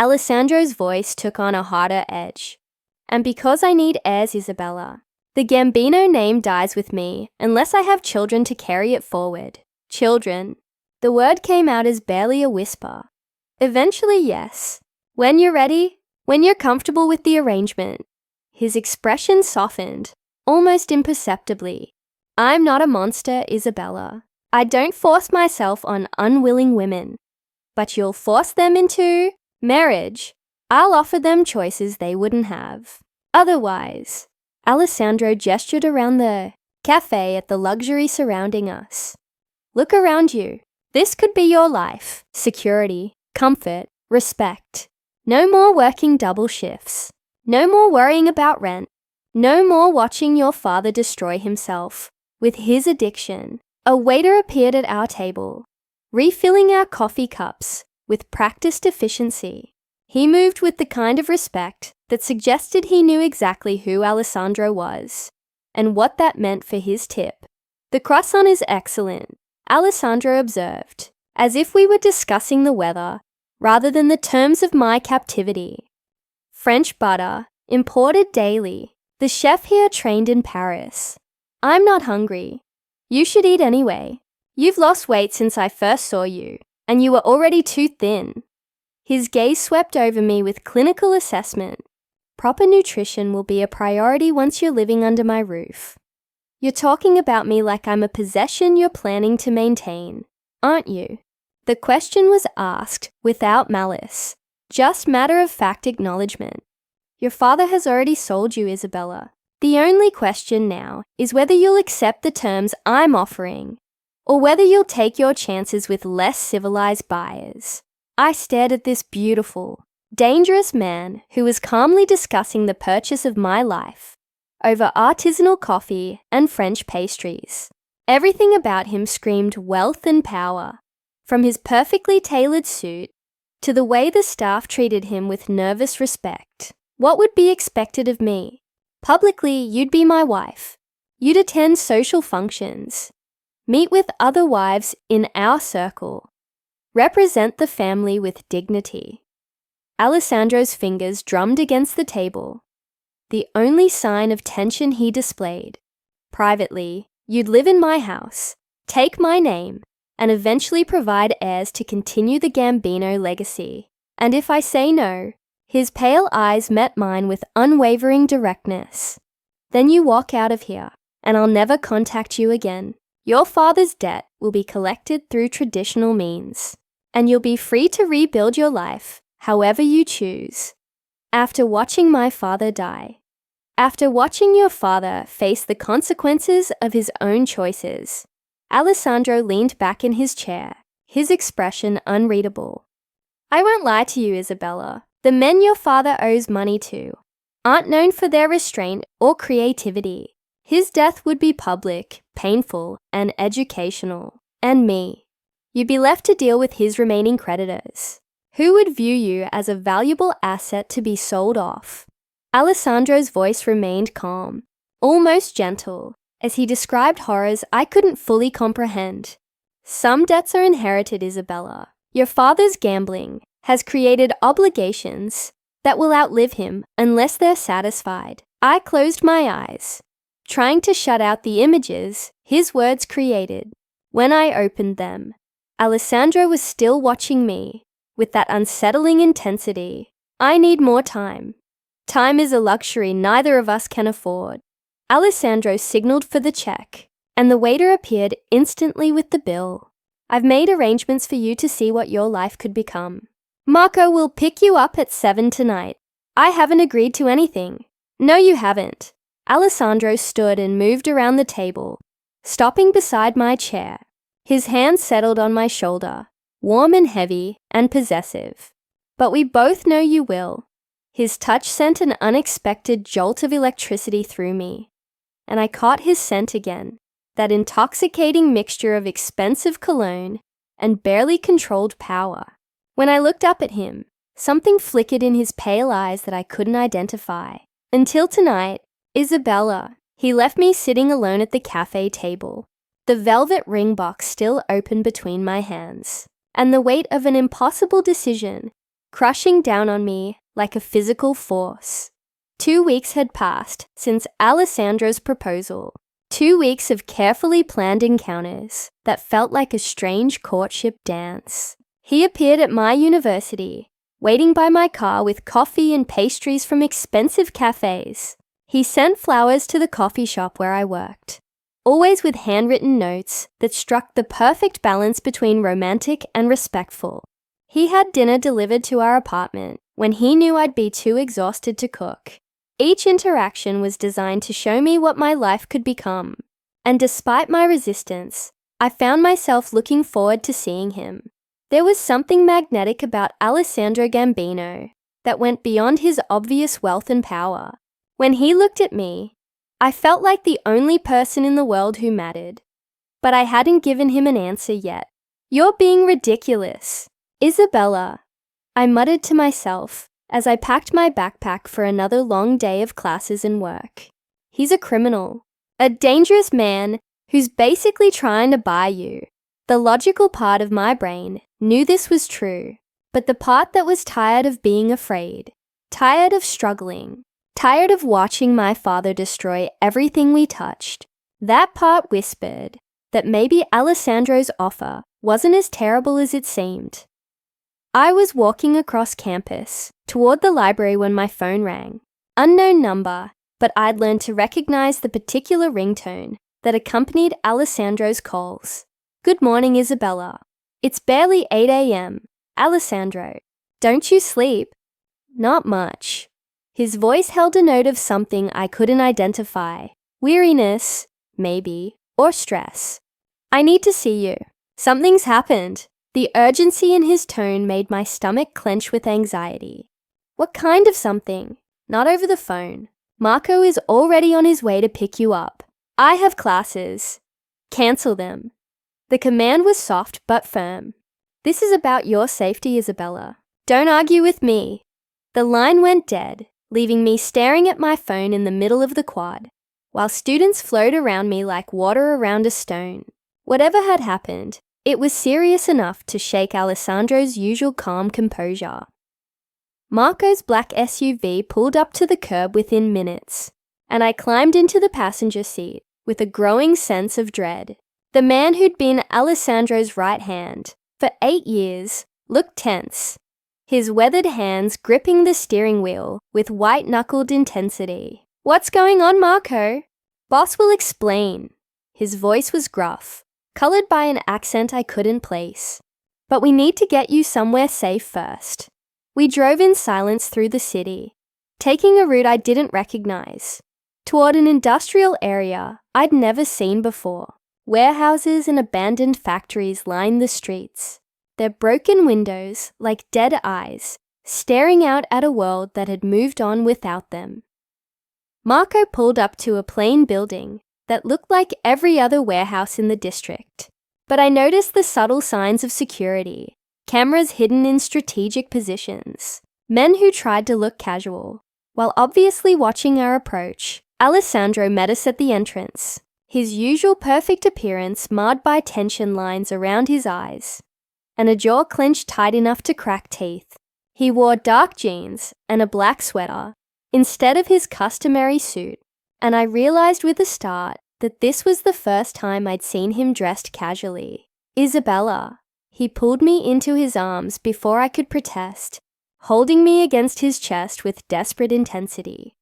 Alessandro's voice took on a harder edge. And because I need heirs, Isabella, the Gambino name dies with me unless I have children to carry it forward. Children. The word came out as barely a whisper. Eventually, yes. When you're ready, when you're comfortable with the arrangement. His expression softened, almost imperceptibly. I'm not a monster, Isabella. I don't force myself on unwilling women. But you'll force them into marriage. I'll offer them choices they wouldn't have. Otherwise, Alessandro gestured around the cafe at the luxury surrounding us. Look around you. This could be your life. Security, comfort, respect. No more working double shifts. No more worrying about rent. No more watching your father destroy himself with his addiction. A waiter appeared at our table, refilling our coffee cups with practiced efficiency. He moved with the kind of respect that suggested he knew exactly who Alessandro was and what that meant for his tip. The croissant is excellent, Alessandro observed, as if we were discussing the weather rather than the terms of my captivity. French butter, imported daily. The chef here trained in Paris. I'm not hungry. You should eat anyway. You've lost weight since I first saw you, and you were already too thin. His gaze swept over me with clinical assessment. Proper nutrition will be a priority once you're living under my roof. You're talking about me like I'm a possession you're planning to maintain, aren't you? The question was asked without malice, just matter-of-fact acknowledgement. Your father has already sold you, Isabella. The only question now is whether you'll accept the terms I'm offering, or whether you'll take your chances with less civilized buyers. I stared at this beautiful, dangerous man who was calmly discussing the purchase of my life over artisanal coffee and French pastries. Everything about him screamed wealth and power, from his perfectly tailored suit to the way the staff treated him with nervous respect. What would be expected of me? Publicly, you'd be my wife. You'd attend social functions, meet with other wives in our circle, represent the family with dignity. Alessandro's fingers drummed against the table, the only sign of tension he displayed. Privately, you'd live in my house, take my name, and eventually provide heirs to continue the Gambino legacy. And if I say no, his pale eyes met mine with unwavering directness. Then you walk out of here, and I'll never contact you again. Your father's debt will be collected through traditional means, and you'll be free to rebuild your life however you choose. After watching my father die, after watching your father face the consequences of his own choices, Alessandro leaned back in his chair, his expression unreadable. I won't lie to you, Isabella. The men your father owes money to aren't known for their restraint or creativity. His death would be public, painful, and educational. And me. You'd be left to deal with his remaining creditors, who would view you as a valuable asset to be sold off. Alessandro's voice remained calm, almost gentle, as he described horrors I couldn't fully comprehend. Some debts are inherited, Isabella. Your father's gambling has created obligations that will outlive him unless they're satisfied. I closed my eyes, trying to shut out the images his words created. When I opened them, Alessandro was still watching me with that unsettling intensity. I need more time. Time is a luxury neither of us can afford. Alessandro signaled for the check, and the waiter appeared instantly with the bill. I've made arrangements for you to see what your life could become. Marco will pick you up at 7 tonight. I haven't agreed to anything. No, you haven't. Alessandro stood and moved around the table, stopping beside my chair. His hand settled on my shoulder, warm and heavy and possessive. But we both know you will. His touch sent an unexpected jolt of electricity through me, and I caught his scent again, that intoxicating mixture of expensive cologne and barely controlled power. When I looked up at him, something flickered in his pale eyes that I couldn't identify. Until tonight, Isabella, he left me sitting alone at the cafe table, the velvet ring box still open between my hands, and the weight of an impossible decision crushing down on me like a physical force. 2 weeks had passed since Alessandro's proposal. 2 weeks of carefully planned encounters that felt like a strange courtship dance. He appeared at my university, waiting by my car with coffee and pastries from expensive cafes. He sent flowers to the coffee shop where I worked, always with handwritten notes that struck the perfect balance between romantic and respectful. He had dinner delivered to our apartment when he knew I'd be too exhausted to cook. Each interaction was designed to show me what my life could become, and despite my resistance, I found myself looking forward to seeing him. There was something magnetic about Alessandro Gambino that went beyond his obvious wealth and power. When he looked at me, I felt like the only person in the world who mattered. But I hadn't given him an answer yet. "You're being ridiculous. Isabella," I muttered to myself as I packed my backpack for another long day of classes and work. "He's a criminal, a dangerous man who's basically trying to buy you." The logical part of my brain knew this was true, but the part that was tired of being afraid, tired of struggling, tired of watching my father destroy everything we touched, that part whispered that maybe Alessandro's offer wasn't as terrible as it seemed. I was walking across campus toward the library when my phone rang. Unknown number, but I'd learned to recognize the particular ringtone that accompanied Alessandro's calls. "Good morning, Isabella. It's barely 8 a.m. Alessandro, don't you sleep?" "Not much." His voice held a note of something I couldn't identify. Weariness, maybe, or stress. "I need to see you. Something's happened." The urgency in his tone made my stomach clench with anxiety. "What kind of something?" "Not over the phone. Marco is already on his way to pick you up. I have classes. Cancel them." The command was soft but firm. "This is about your safety, Isabella. Don't argue with me." The line went dead, leaving me staring at my phone in the middle of the quad, while students flowed around me like water around a stone. Whatever had happened, it was serious enough to shake Alessandro's usual calm composure. Marco's black SUV pulled up to the curb within minutes, and I climbed into the passenger seat with a growing sense of dread. The man who'd been Alessandro's right hand for 8 years looked tense, his weathered hands gripping the steering wheel with white-knuckled intensity. "What's going on, Marco?" "Boss will explain." His voice was gruff, colored by an accent I couldn't place. "But we need to get you somewhere safe first." We drove in silence through the city, taking a route I didn't recognize, toward an industrial area I'd never seen before. Warehouses and abandoned factories lined the streets, their broken windows like dead eyes, staring out at a world that had moved on without them. Marco pulled up to a plain building that looked like every other warehouse in the district, but I noticed the subtle signs of security, cameras hidden in strategic positions, men who tried to look casual. While obviously watching our approach, Alessandro met us at the entrance, his usual perfect appearance marred by tension lines around his eyes, and a jaw clenched tight enough to crack teeth. He wore dark jeans and a black sweater instead of his customary suit, and I realized with a start that this was the first time I'd seen him dressed casually. "Isabella." He pulled me into his arms before I could protest, holding me against his chest with desperate intensity.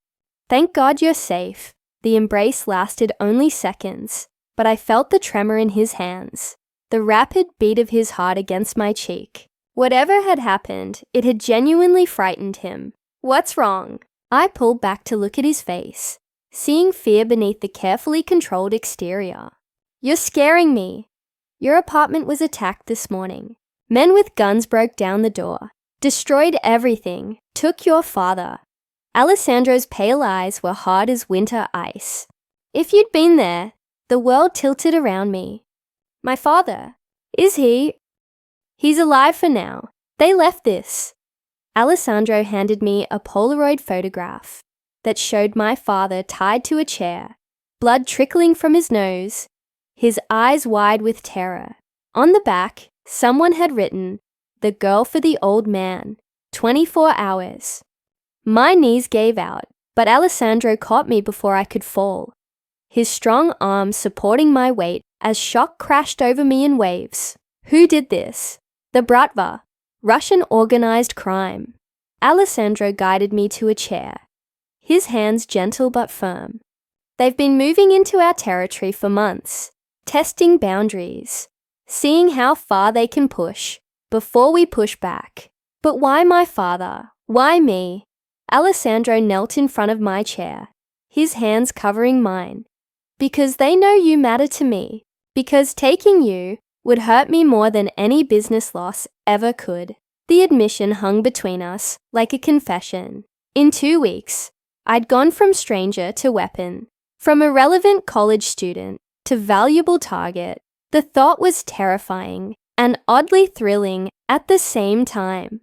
"Thank God you're safe." The embrace lasted only seconds, but I felt the tremor in his hands, the rapid beat of his heart against my cheek. Whatever had happened, it had genuinely frightened him. "What's wrong?" I pulled back to look at his face, seeing fear beneath the carefully controlled exterior. "You're scaring me." "Your apartment was attacked this morning. Men with guns broke down the door, destroyed everything, took your father." Alessandro's pale eyes were hard as winter ice. "If you'd been there." The world tilted around me. "My father, is he?" "He's alive for now. They left this." Alessandro handed me a Polaroid photograph that showed my father tied to a chair, blood trickling from his nose, his eyes wide with terror. On the back, someone had written, "The girl for the old man, 24 hours. My knees gave out, but Alessandro caught me before I could fall, his strong arms supporting my weight as shock crashed over me in waves. "Who did this?" "The Bratva, Russian organized crime." Alessandro guided me to a chair, his hands gentle but firm. They've been moving into our territory for months, testing boundaries, seeing how far they can push before we push back. But why my father? Why me? Alessandro knelt in front of my chair, his hands covering mine. Because they know you matter to me. Because taking you would hurt me more than any business loss ever could. The admission hung between us like a confession. In 2 weeks, I'd gone from stranger to weapon, from irrelevant college student to valuable target. The thought was terrifying and oddly thrilling at the same time.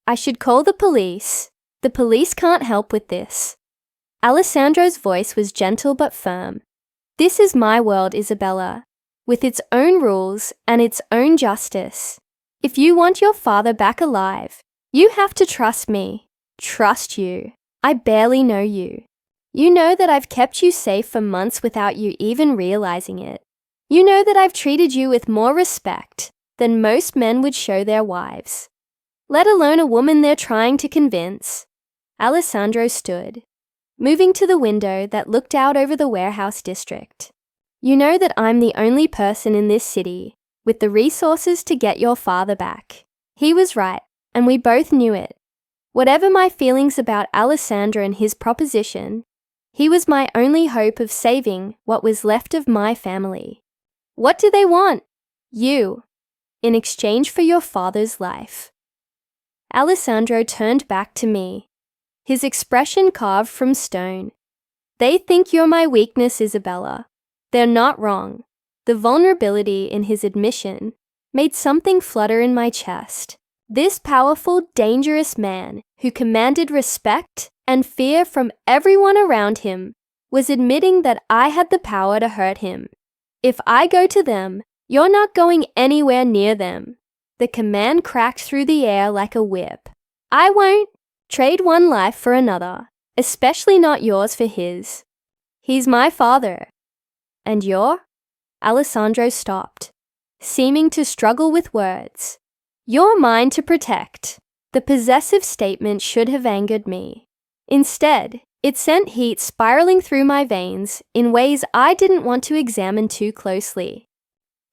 I should call the police. The police can't help with this. Alessandro's voice was gentle but firm. This is my world, Isabella, with its own rules and its own justice. If you want your father back alive, you have to trust me. Trust you. I barely know you. You know that I've kept you safe for months without you even realizing it. You know that I've treated you with more respect than most men would show their wives, let alone a woman they're trying to convince. Alessandro stood, moving to the window that looked out over the warehouse district. You know that I'm the only person in this city with the resources to get your father back. He was right, and we both knew it. Whatever my feelings about Alessandro and his proposition, he was my only hope of saving what was left of my family. What do they want? You, in exchange for your father's life. Alessandro turned back to me, his expression carved from stone. They think you're my weakness, Isabella. They're not wrong. The vulnerability in his admission made something flutter in my chest. This powerful, dangerous man who commanded respect and fear from everyone around him was admitting that I had the power to hurt him. If I go to them, you're not going anywhere near them. The command cracked through the air like a whip. I won't trade one life for another, especially not yours for his. He's my father. And you're? Alessandro stopped, seeming to struggle with words. You're mine to protect. The possessive statement should have angered me. Instead, it sent heat spiraling through my veins in ways I didn't want to examine too closely.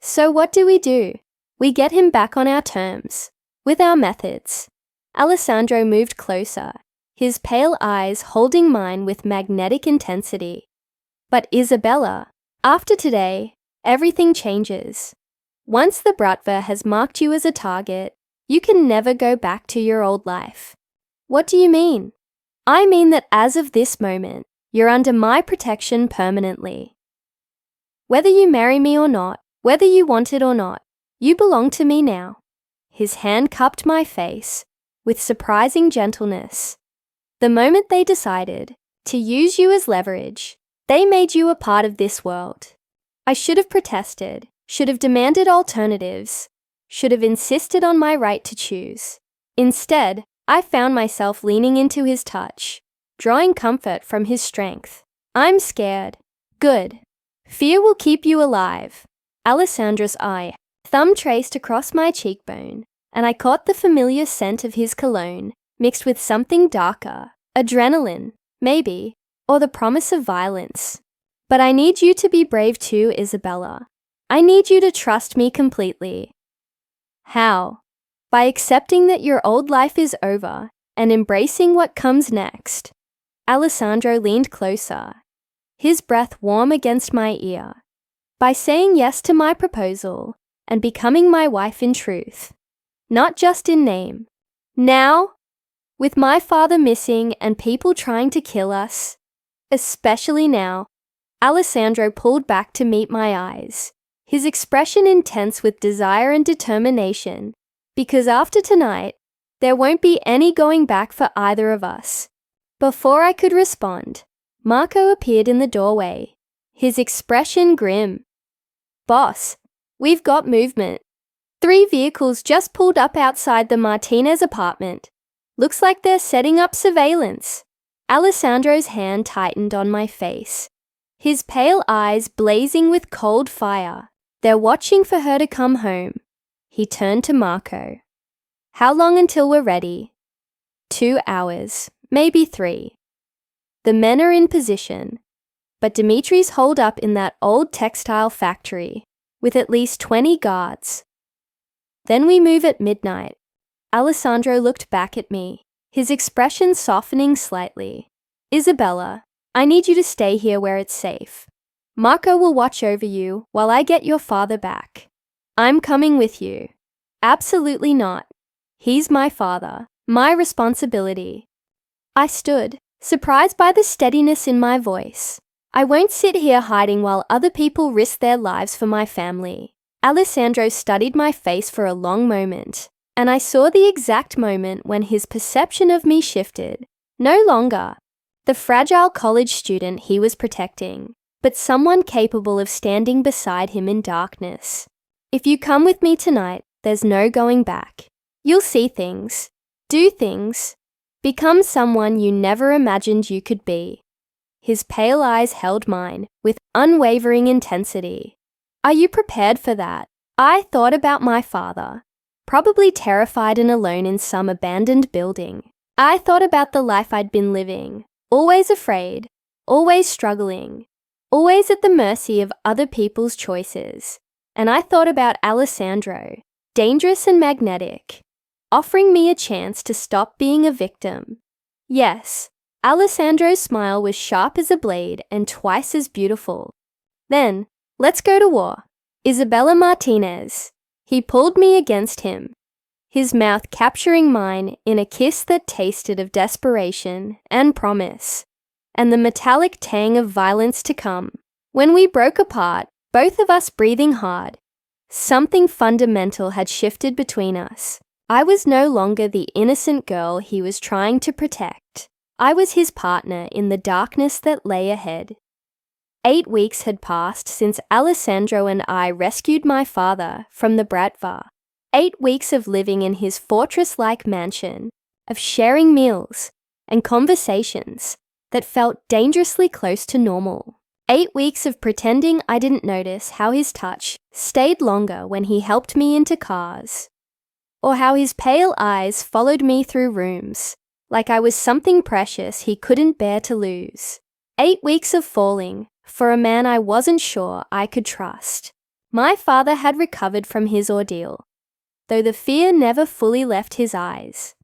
So what do? We get him back on our terms, with our methods. Alessandro moved closer, his pale eyes holding mine with magnetic intensity. But Isabella, after today, everything changes. Once the Bratva has marked you as a target, you can never go back to your old life. What do you mean? I mean that as of this moment, you're under my protection permanently. Whether you marry me or not, whether you want it or not, you belong to me now. His hand cupped my face with surprising gentleness. The moment they decided to use you as leverage, they made you a part of this world. I should have protested, should have demanded alternatives, should have insisted on my right to choose. Instead, I found myself leaning into his touch, drawing comfort from his strength. I'm scared. Good. Fear will keep you alive. Alessandro's eye, thumb traced across my cheekbone, and I caught the familiar scent of his cologne, mixed with something darker, adrenaline, maybe, or the promise of violence. But I need you to be brave too, Isabella. I need you to trust me completely. How? By accepting that your old life is over and embracing what comes next. Alessandro leaned closer, his breath warm against my ear. By saying yes to my proposal and becoming my wife in truth, not just in name. Now, with my father missing and people trying to kill us, especially now, Alessandro pulled back to meet my eyes, his expression intense with desire and determination, because after tonight, there won't be any going back for either of us. Before I could respond, Marco appeared in the doorway, his expression grim. Boss, we've got movement. 3 vehicles just pulled up outside the Martinez apartment. Looks like they're setting up surveillance. Alessandro's hand tightened on my face, his pale eyes blazing with cold fire. They're watching for her to come home. He turned to Marco. How long until we're ready? 2 hours, maybe 3. The men are in position, but Dimitri's holed up in that old textile factory with at least 20 guards. Then we move at midnight. Alessandro looked back at me, his expression softening slightly. Isabella, I need you to stay here where it's safe. Marco will watch over you while I get your father back. I'm coming with you. Absolutely not. He's my father, my responsibility. I stood, surprised by the steadiness in my voice. I won't sit here hiding while other people risk their lives for my family. Alessandro studied my face for a long moment, and I saw the exact moment when his perception of me shifted. No longer the fragile college student he was protecting, but someone capable of standing beside him in darkness. If you come with me tonight, there's no going back. You'll see things, do things, become someone you never imagined you could be. His pale eyes held mine with unwavering intensity. Are you prepared for that? I thought about my father, probably terrified and alone in some abandoned building. I thought about the life I'd been living, always afraid, always struggling, always at the mercy of other people's choices. And I thought about Alessandro, dangerous and magnetic, offering me a chance to stop being a victim. Yes, Alessandro's smile was sharp as a blade and twice as beautiful. Then, let's go to war. Isabella Martinez. He pulled me against him, his mouth capturing mine in a kiss that tasted of desperation and promise, and the metallic tang of violence to come. When we broke apart, both of us breathing hard, something fundamental had shifted between us. I was no longer the innocent girl he was trying to protect. I was his partner in the darkness that lay ahead. 8 weeks had passed since Alessandro and I rescued my father from the Bratva. 8 weeks of living in his fortress-like mansion, of sharing meals and conversations that felt dangerously close to normal. 8 weeks of pretending I didn't notice how his touch stayed longer when he helped me into cars, or how his pale eyes followed me through rooms, like I was something precious he couldn't bear to lose. 8 weeks of falling for a man I wasn't sure I could trust. My father had recovered from his ordeal, though the fear never fully left his eyes.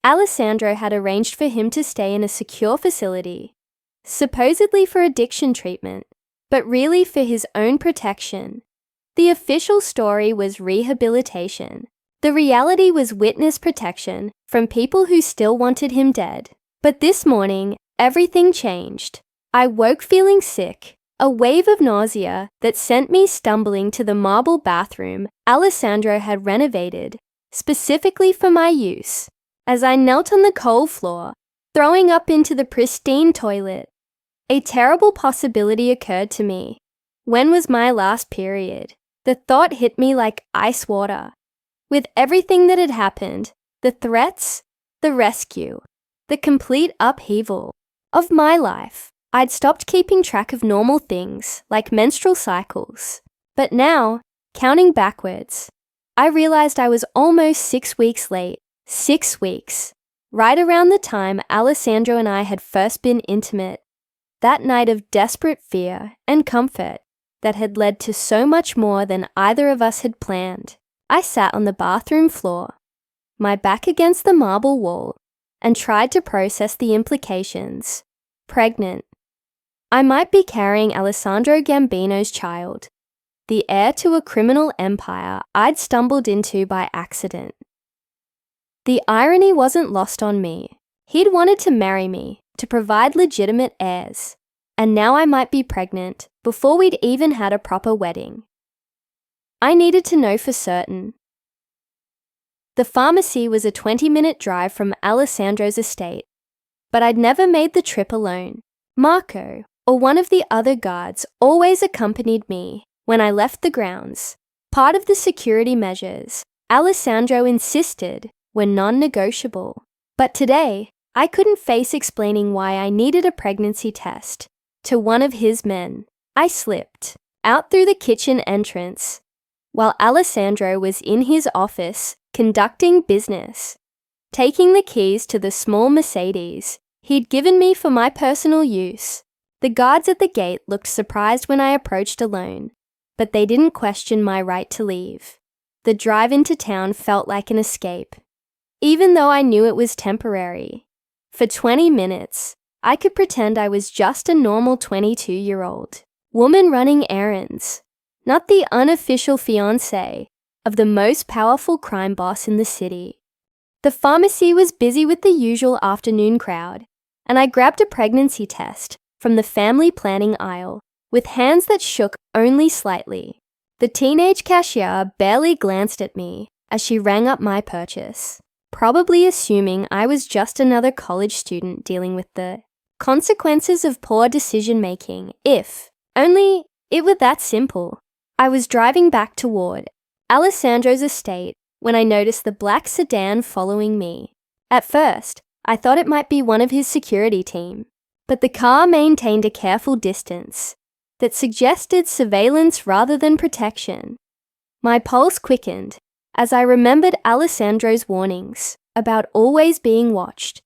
Alessandro had arranged for him to stay in a secure facility, supposedly for addiction treatment, but really for his own protection. The official story was rehabilitation. The reality was witness protection from people who still wanted him dead. But this morning, everything changed. I woke feeling sick, a wave of nausea that sent me stumbling to the marble bathroom Alessandro had renovated, specifically for my use. As I knelt on the cold floor, throwing up into the pristine toilet, a terrible possibility occurred to me. When was my last period? The thought hit me like ice water. With everything that had happened, the threats, the rescue, the complete upheaval of my life, I'd stopped keeping track of normal things like menstrual cycles. But now, counting backwards, I realized I was almost 6 weeks late. 6 weeks, right around the time Alessandro and I had first been intimate. That night of desperate fear and comfort that had led to so much more than either of us had planned. I sat on the bathroom floor, my back against the marble wall, and tried to process the implications. Pregnant. I might be carrying Alessandro Gambino's child, the heir to a criminal empire I'd stumbled into by accident. The irony wasn't lost on me. He'd wanted to marry me, to provide legitimate heirs, and now I might be pregnant before we'd even had a proper wedding. I needed to know for certain. The pharmacy was a 20-minute drive from Alessandro's estate, but I'd never made the trip alone. Marco, or one of the other guards, always accompanied me when I left the grounds. Part of the security measures Alessandro insisted were non-negotiable. But today, I couldn't face explaining why I needed a pregnancy test to one of his men. I slipped out through the kitchen entrance while Alessandro was in his office conducting business, taking the keys to the small Mercedes he'd given me for my personal use. The guards at the gate looked surprised when I approached alone, but they didn't question my right to leave. The drive into town felt like an escape, even though I knew it was temporary. For 20 minutes, I could pretend I was just a normal 22-year-old woman running errands, not the unofficial fiancée of the most powerful crime boss in the city. The pharmacy was busy with the usual afternoon crowd, and I grabbed a pregnancy test from the family planning aisle with hands that shook only slightly. The teenage cashier barely glanced at me as she rang up my purchase, probably assuming I was just another college student dealing with the consequences of poor decision-making. If only it were that simple. I was driving back toward Alessandro's estate when I noticed the black sedan following me. At first, I thought it might be one of his security team, but the car maintained a careful distance that suggested surveillance rather than protection. My pulse quickened as I remembered Alessandro's warnings about always being watched,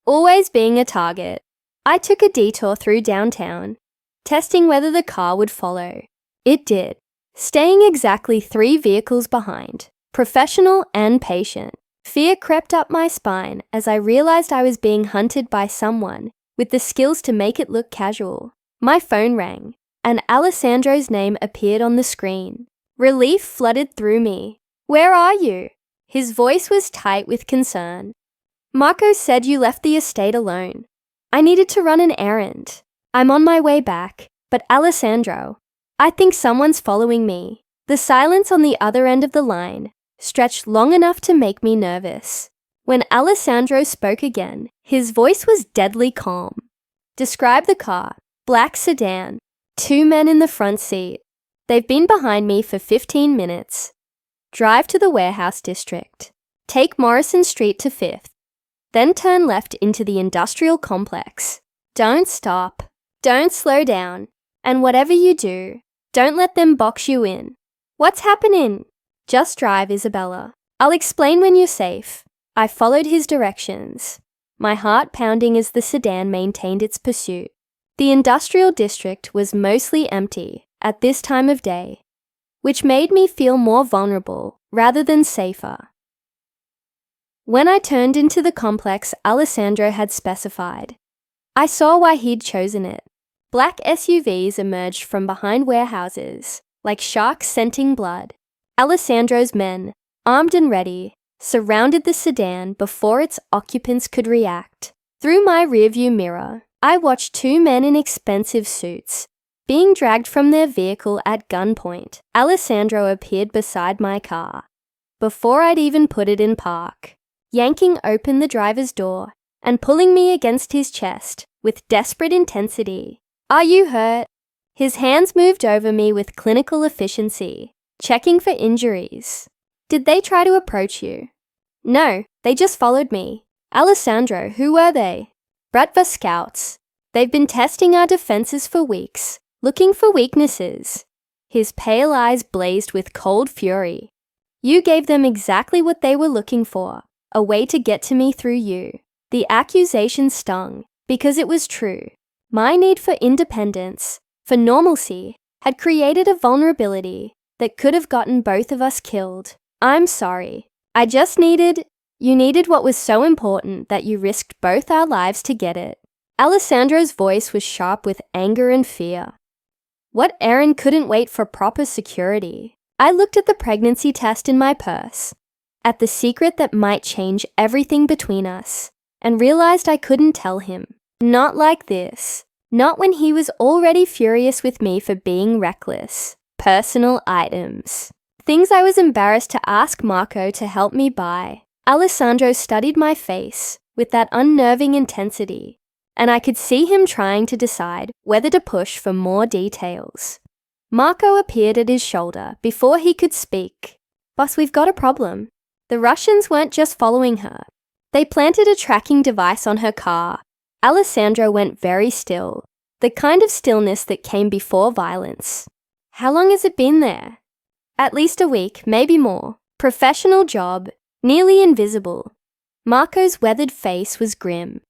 always being a target. I took a detour through downtown, testing whether the car would follow. It did, staying exactly 3 vehicles behind, professional and patient. Fear crept up my spine as I realized I was being hunted by someone with the skills to make it look casual. My phone rang, and Alessandro's name appeared on the screen. Relief flooded through me. "Where are you?" His voice was tight with concern. "Marco said you left the estate alone. I needed to run an errand. I'm on my way back, but Alessandro, I think someone's following me." The silence on the other end of the line stretched long enough to make me nervous. When Alessandro spoke again, his voice was deadly calm. "Describe the car. Black sedan. 2 men in the front seat. They've been behind me for 15 minutes. Drive to the warehouse district. Take Morrison Street to 5th. Then turn left into the industrial complex. Don't stop. Don't slow down. And whatever you do, don't let them box you in." "What's happening?" "Just drive, Isabella. I'll explain when you're safe." I followed his directions, my heart pounding as the sedan maintained its pursuit. The industrial district was mostly empty at this time of day, which made me feel more vulnerable rather than safer. When I turned into the complex Alessandro had specified, I saw why he'd chosen it. Black SUVs emerged from behind warehouses, like sharks scenting blood. Alessandro's men, armed and ready, surrounded the sedan before its occupants could react. Through my rearview mirror, I watched 2 men in expensive suits being dragged from their vehicle at gunpoint. Alessandro appeared beside my car, before I'd even put it in park, yanking open the driver's door and pulling me against his chest with desperate intensity. "Are you hurt?" His hands moved over me with clinical efficiency, checking for injuries. "Did they try to approach you?" "No, they just followed me." "Alessandro, who were they?" "Bratva scouts. They've been testing our defenses for weeks, looking for weaknesses." His pale eyes blazed with cold fury. "You gave them exactly what they were looking for, a way to get to me through you." The accusation stung, because it was true. My need for independence, for normalcy, had created a vulnerability that could have gotten both of us killed. "I'm sorry. I just you needed what was so important that you risked both our lives to get it." Alessandro's voice was sharp with anger and fear. What errand couldn't wait for proper security? I looked at the pregnancy test in my purse, at the secret that might change everything between us, and realized I couldn't tell him. Not like this. Not when he was already furious with me for being reckless. Personal items. Things I was embarrassed to ask Marco to help me buy. Alessandro studied my face with that unnerving intensity, and I could see him trying to decide whether to push for more details. Marco appeared at his shoulder before he could speak. "Boss, we've got a problem. The Russians weren't just following her. They planted a tracking device on her car." Alessandro went very still, the kind of stillness that came before violence. "How long has it been there?" "At least a week, maybe more. Professional job, nearly invisible." Marco's weathered face was grim.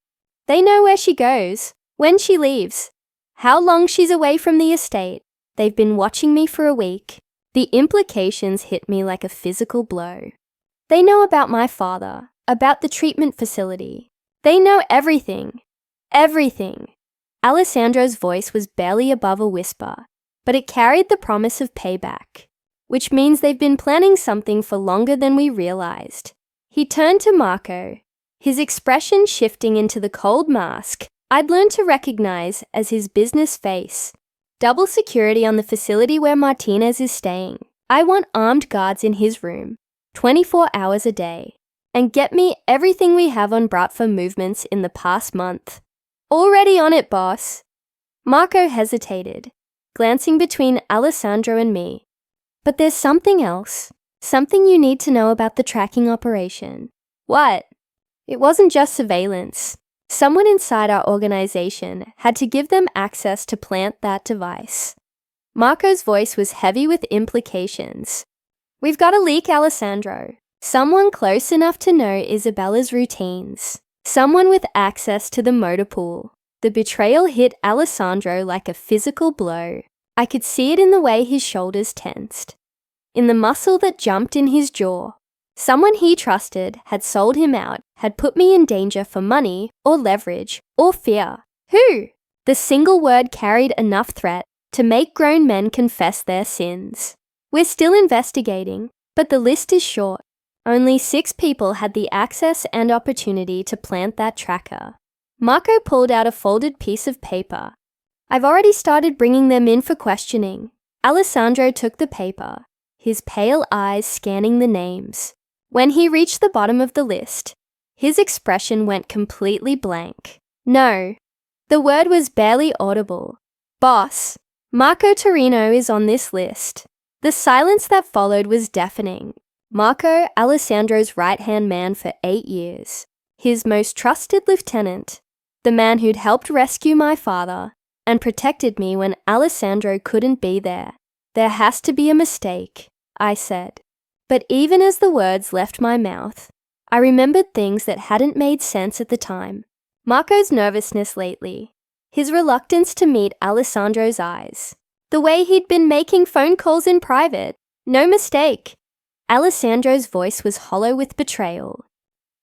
They know where she goes, when she leaves, how long she's away from the estate. They've been watching me for a week. The implications hit me like a physical blow. They know about my father, about the treatment facility. They know everything. Everything. Alessandro's voice was barely above a whisper, but it carried the promise of payback, which means they've been planning something for longer than we realized. He turned to Marco, his expression shifting into the cold mask I'd learned to recognize as his business face. Double security on the facility where Martinez is staying. I want armed guards in his room, 24 hours a day, and get me everything we have on Bratva movements in the past month. Already on it, boss. Marco hesitated, glancing between Alessandro and me. But there's something else. Something you need to know about the tracking operation. What? It wasn't just surveillance. Someone inside our organization had to give them access to plant that device. Marco's voice was heavy with implications. We've got a leak, Alessandro. Someone close enough to know Isabella's routines. Someone with access to the motor pool. The betrayal hit Alessandro like a physical blow. I could see it in the way his shoulders tensed, in the muscle that jumped in his jaw. Someone he trusted had sold him out, had put me in danger for money or leverage or fear. Who? The single word carried enough threat to make grown men confess their sins. We're still investigating, but the list is short. Only 6 people had the access and opportunity to plant that tracker. Marco pulled out a folded piece of paper. I've already started bringing them in for questioning. Alessandro took the paper, his pale eyes scanning the names. When he reached the bottom of the list, his expression went completely blank. No. The word was barely audible. Boss, Marco Torino is on this list. The silence that followed was deafening. Marco, Alessandro's right-hand man for 8 years. His most trusted lieutenant. The man who'd helped rescue my father and protected me when Alessandro couldn't be there. There has to be a mistake, I said. But even as the words left my mouth, I remembered things that hadn't made sense at the time. Marco's nervousness lately, his reluctance to meet Alessandro's eyes, the way he'd been making phone calls in private. No mistake. Alessandro's voice was hollow with betrayal.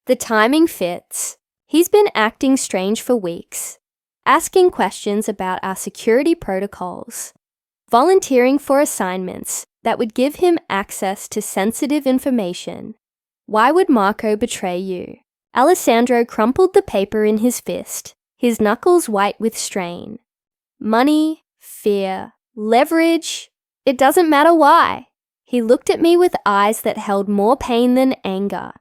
The timing fits. He's been acting strange for weeks, asking questions about our security protocols, volunteering for assignments that would give him access to sensitive information. Why would Marco betray you? Alessandro crumpled the paper in his fist, his knuckles white with strain. Money, fear, leverage. It doesn't matter why. He looked at me with eyes that held more pain than anger.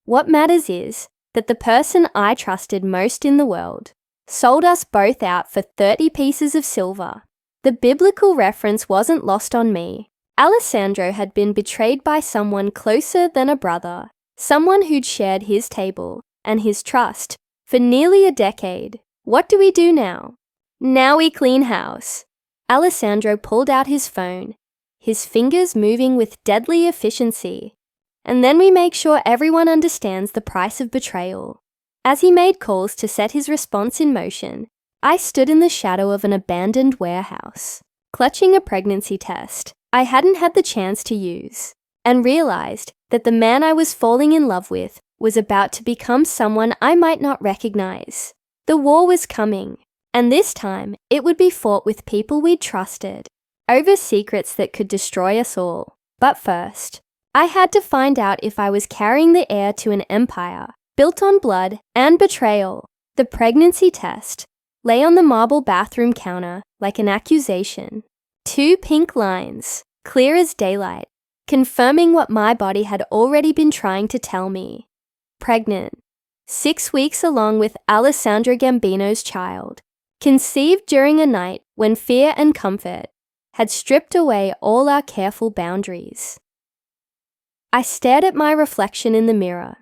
What matters is that the person I trusted most in the world sold us both out for 30 pieces of silver. The biblical reference wasn't lost on me. Alessandro had been betrayed by someone closer than a brother, someone who'd shared his table and his trust for nearly a decade. What do we do now? Now we clean house. Alessandro pulled out his phone, his fingers moving with deadly efficiency. And then we make sure everyone understands the price of betrayal. As he made calls to set his response in motion, I stood in the shadow of an abandoned warehouse, clutching a pregnancy test I hadn't had the chance to use, and realized that the man I was falling in love with was about to become someone I might not recognize. The war was coming, and this time it would be fought with people we'd trusted, over secrets that could destroy us all. But first, I had to find out if I was carrying the heir to an empire built on blood and betrayal. The pregnancy test lay on the marble bathroom counter like an accusation. 2 pink lines, clear as daylight, confirming what my body had already been trying to tell me. Pregnant. 6 weeks along with Alessandro Gambino's child. Conceived during a night when fear and comfort had stripped away all our careful boundaries. I stared at my reflection in the mirror,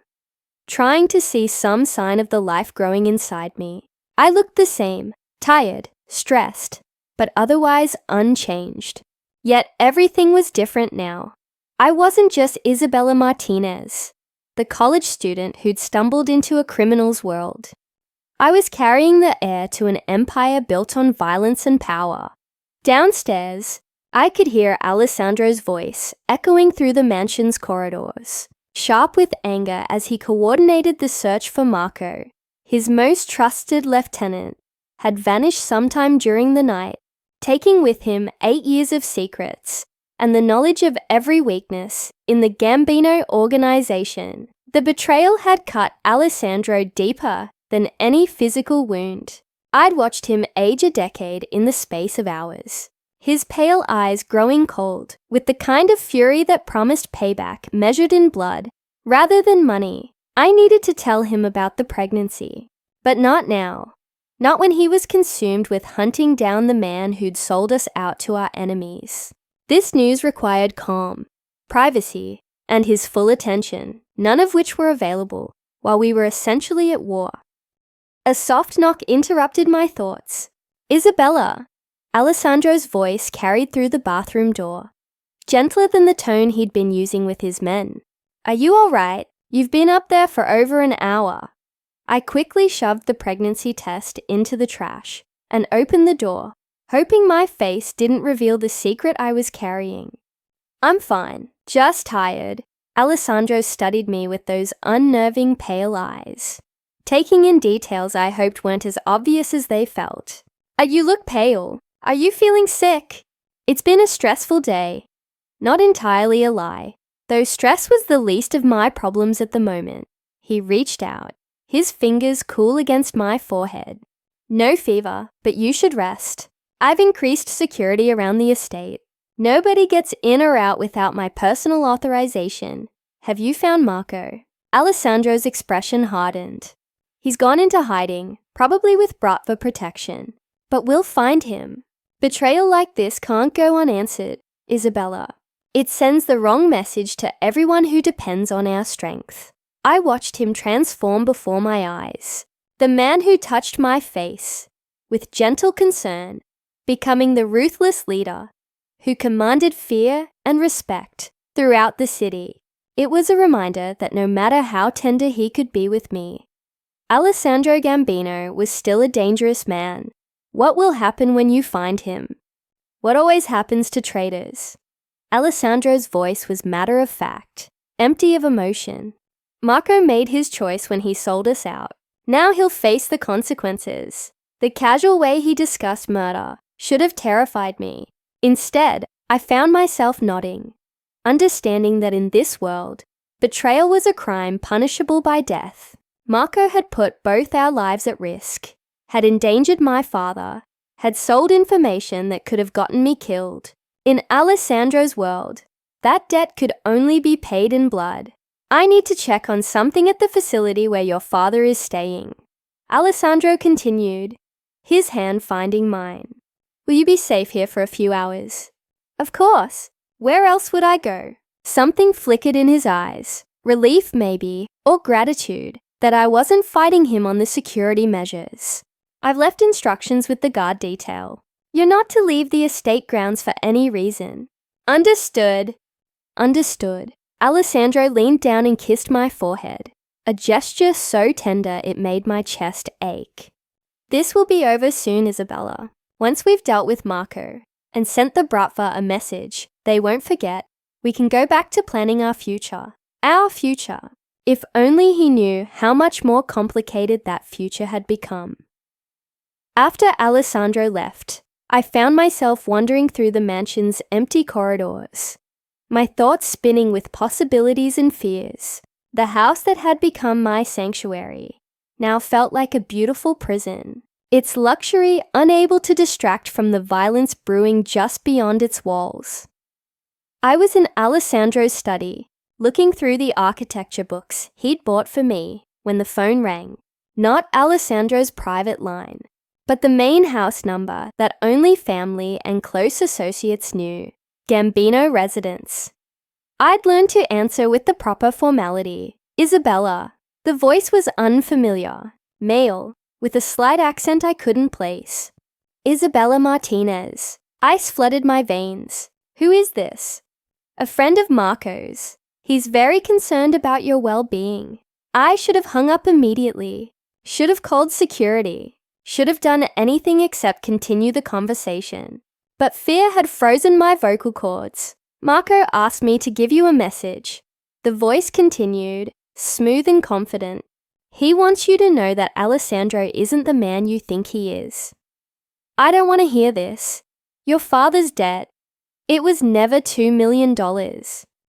trying to see some sign of the life growing inside me. I looked the same, tired, stressed, but otherwise unchanged. Yet everything was different now. I wasn't just Isabella Martinez, the college student who'd stumbled into a criminal's world. I was carrying the heir to an empire built on violence and power. Downstairs, I could hear Alessandro's voice echoing through the mansion's corridors, sharp with anger as he coordinated the search for Marco. His most trusted lieutenant had vanished sometime during the night, taking with him 8 years of secrets and the knowledge of every weakness in the Gambino organization. The betrayal had cut Alessandro deeper than any physical wound. I'd watched him age a decade in the space of hours, his pale eyes growing cold with the kind of fury that promised payback measured in blood rather than money. I needed to tell him about the pregnancy, but not now. Not when he was consumed with hunting down the man who'd sold us out to our enemies. This news required calm, privacy, and his full attention, none of which were available while we were essentially at war. A soft knock interrupted my thoughts. "Isabella!" Alessandro's voice carried through the bathroom door, gentler than the tone he'd been using with his men. "Are you all right? You've been up there for over an hour." I quickly shoved the pregnancy test into the trash and opened the door, hoping my face didn't reveal the secret I was carrying. "I'm fine, just tired." Alessandro studied me with those unnerving pale eyes, taking in details I hoped weren't as obvious as they felt. "You look pale. Are you feeling sick?" "It's been a stressful day." Not entirely a lie, though stress was the least of my problems at the moment. He reached out, his fingers cool against my forehead. "No fever, but you should rest. I've increased security around the estate. Nobody gets in or out without my personal authorization. Have you found Marco?" Alessandro's expression hardened. "He's gone into hiding, probably with Brat for protection. But we'll find him. Betrayal like this can't go unanswered, Isabella. It sends the wrong message to everyone who depends on our strength." I watched him transform before my eyes. The man who touched my face, with gentle concern, becoming the ruthless leader who commanded fear and respect throughout the city. It was a reminder that no matter how tender he could be with me, Alessandro Gambino was still a dangerous man. What will happen when you find him? What always happens to traitors? Alessandro's voice was matter of fact, empty of emotion. Marco made his choice when he sold us out. Now he'll face the consequences. The casual way he discussed murder should have terrified me. Instead, I found myself nodding, understanding that in this world, betrayal was a crime punishable by death. Marco had put both our lives at risk, had endangered my father, had sold information that could have gotten me killed. In Alessandro's world, that debt could only be paid in blood. "I need to check on something at the facility where your father is staying," Alessandro continued, his hand finding mine. "Will you be safe here for a few hours?" "Of course. Where else would I go?" Something flickered in his eyes, relief maybe, or gratitude that I wasn't fighting him on the security measures. "I've left instructions with the guard detail. You're not to leave the estate grounds for any reason." "Understood." "Understood." Alessandro leaned down and kissed my forehead, a gesture so tender it made my chest ache. "This will be over soon, Isabella. Once we've dealt with Marco and sent the Bratva a message they won't forget, we can go back to planning our future. Our future." If only he knew how much more complicated that future had become. After Alessandro left, I found myself wandering through the mansion's empty corridors, my thoughts spinning with possibilities and fears. The house that had become my sanctuary now felt like a beautiful prison, its luxury unable to distract from the violence brewing just beyond its walls. I was in Alessandro's study, looking through the architecture books he'd bought for me when the phone rang. Not Alessandro's private line, but the main house number that only family and close associates knew, Gambino Residence. I'd learned to answer with the proper formality. "Isabella." The voice was unfamiliar, male, with a slight accent I couldn't place. "Isabella Martinez." Ice flooded my veins. "Who is this?" "A friend of Marco's. He's very concerned about your well-being." I should have hung up immediately. Should have called security. Should have done anything except continue the conversation. But fear had frozen my vocal cords. Marco asked me to give you a message. The voice continued, smooth and confident. He wants you to know that Alessandro isn't the man you think he is. I don't want to hear this. Your father's debt. It was never $2 million.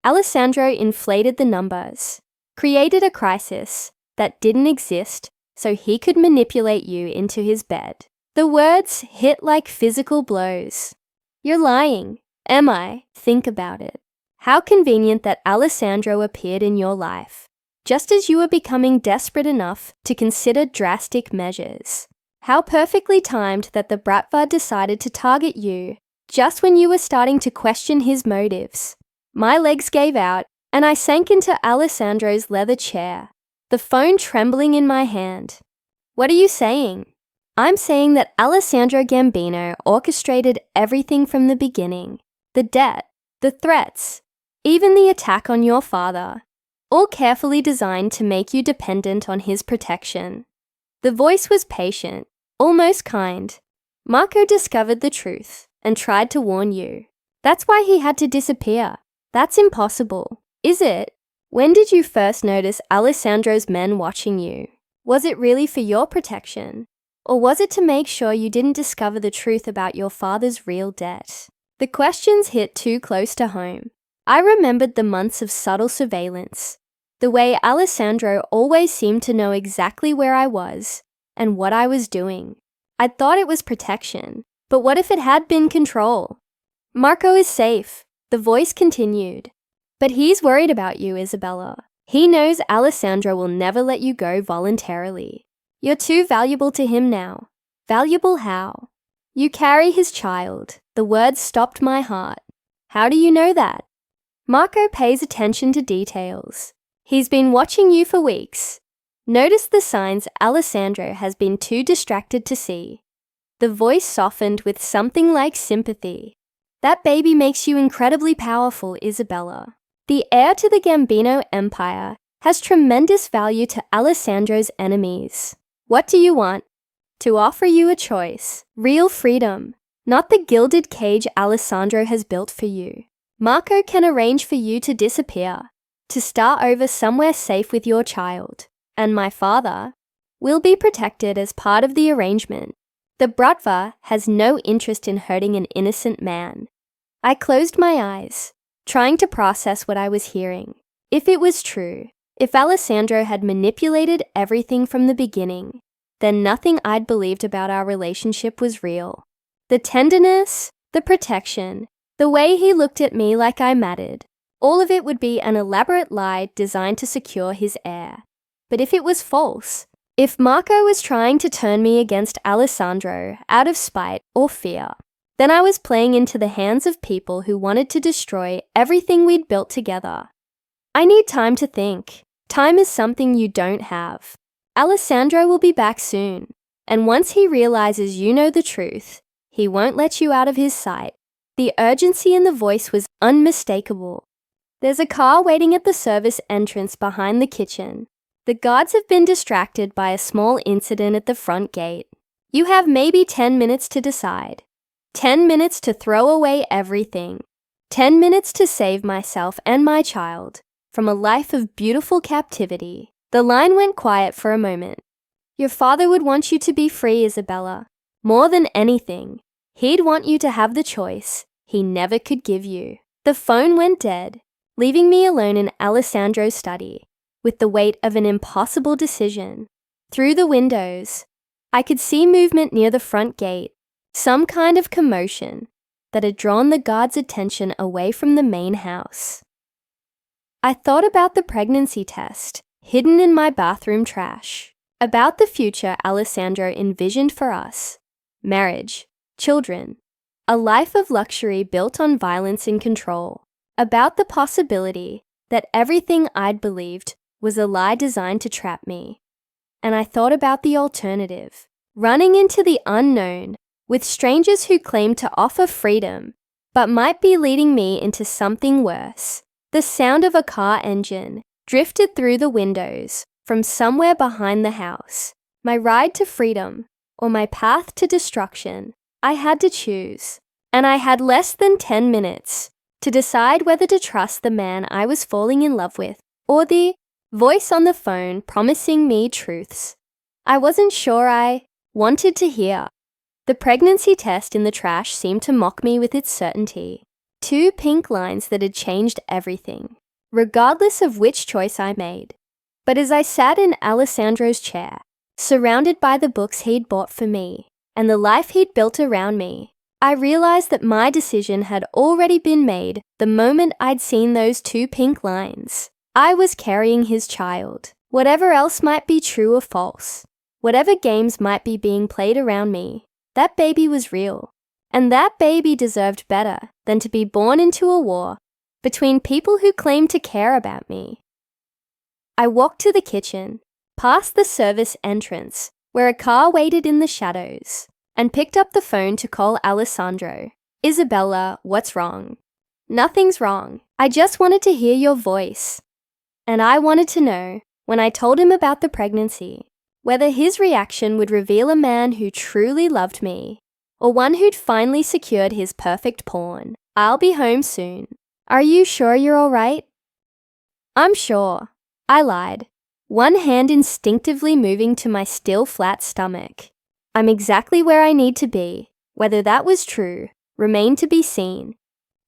Alessandro inflated the numbers, created a crisis that didn't exist so he could manipulate you into his bed. The words hit like physical blows. You're lying. Am I? Think about it. How convenient that Alessandro appeared in your life, just as you were becoming desperate enough to consider drastic measures. How perfectly timed that the Bratva decided to target you just when you were starting to question his motives. My legs gave out, and I sank into Alessandro's leather chair, the phone trembling in my hand. What are you saying? I'm saying that Alessandro Gambino orchestrated everything from the beginning. The debt, the threats, even the attack on your father, all carefully designed to make you dependent on his protection. The voice was patient, almost kind. Marco discovered the truth and tried to warn you. That's why he had to disappear. That's impossible. Is it? When did you first notice Alessandro's men watching you? Was it really for your protection? Or was it to make sure you didn't discover the truth about your father's real debt? The questions hit too close to home. I remembered the months of subtle surveillance, the way Alessandro always seemed to know exactly where I was and what I was doing. I thought it was protection, but what if it had been control? Marco is safe, the voice continued. But he's worried about you, Isabella. He knows Alessandro will never let you go voluntarily. You're too valuable to him now. Valuable how? You carry his child. The words stopped my heart. How do you know that? Marco pays attention to details. He's been watching you for weeks. Notice the signs Alessandro has been too distracted to see. The voice softened with something like sympathy. That baby makes you incredibly powerful, Isabella. The heir to the Gambino Empire has tremendous value to Alessandro's enemies. What do you want? To offer you a choice. Real freedom, not the gilded cage Alessandro has built for you. Marco can arrange for you to disappear, to start over somewhere safe with your child. And my father will be protected as part of the arrangement. The Bratva has no interest in hurting an innocent man. I closed my eyes, trying to process what I was hearing. If it was true, if Alessandro had manipulated everything from the beginning, then nothing I'd believed about our relationship was real. The tenderness, the protection, the way he looked at me like I mattered, all of it would be an elaborate lie designed to secure his heir. But if it was false, if Marco was trying to turn me against Alessandro out of spite or fear, then I was playing into the hands of people who wanted to destroy everything we'd built together. I need time to think. Time is something you don't have. Alessandro will be back soon, and once he realizes you know the truth, he won't let you out of his sight. The urgency in the voice was unmistakable. There's a car waiting at the service entrance behind the kitchen. The guards have been distracted by a small incident at the front gate. You have maybe 10 minutes to decide. 10 minutes to throw away everything. 10 minutes to save myself and my child from a life of beautiful captivity. The line went quiet for a moment. Your father would want you to be free, Isabella. More than anything, he'd want you to have the choice he never could give you. The phone went dead, leaving me alone in Alessandro's study, with the weight of an impossible decision. Through the windows, I could see movement near the front gate, some kind of commotion that had drawn the guards' attention away from the main house. I thought about the pregnancy test hidden in my bathroom trash, about the future Alessandro envisioned for us, marriage, children, a life of luxury built on violence and control, about the possibility that everything I'd believed was a lie designed to trap me. And I thought about the alternative, running into the unknown with strangers who claimed to offer freedom, but might be leading me into something worse. The sound of a car engine drifted through the windows from somewhere behind the house, My ride to freedom or my path to destruction. I had to choose, and I had less than 10 minutes to decide whether to trust the man I was falling in love with or the voice on the phone promising me truths I wasn't sure I wanted to hear. The pregnancy test in the trash seemed to mock me with its certainty. 2 pink lines that had changed everything, regardless of which choice I made. But as I sat in Alessandro's chair, surrounded by the books he'd bought for me and the life he'd built around me, I realized that my decision had already been made the moment I'd seen those 2 pink lines. I was carrying his child. Whatever else might be true or false, whatever games might be being played around me, that baby was real. And that baby deserved better than to be born into a war between people who claimed to care about me. I walked to the kitchen, past the service entrance, where a car waited in the shadows, and picked up the phone to call Alessandro. Isabella, what's wrong? Nothing's wrong. I just wanted to hear your voice. And I wanted to know, when I told him about the pregnancy, whether his reaction would reveal a man who truly loved me, or one who'd finally secured his perfect pawn. I'll be home soon. Are you sure you're all right? I'm sure. I lied, one hand instinctively moving to my still flat stomach. I'm exactly where I need to be. Whether that was true remained to be seen.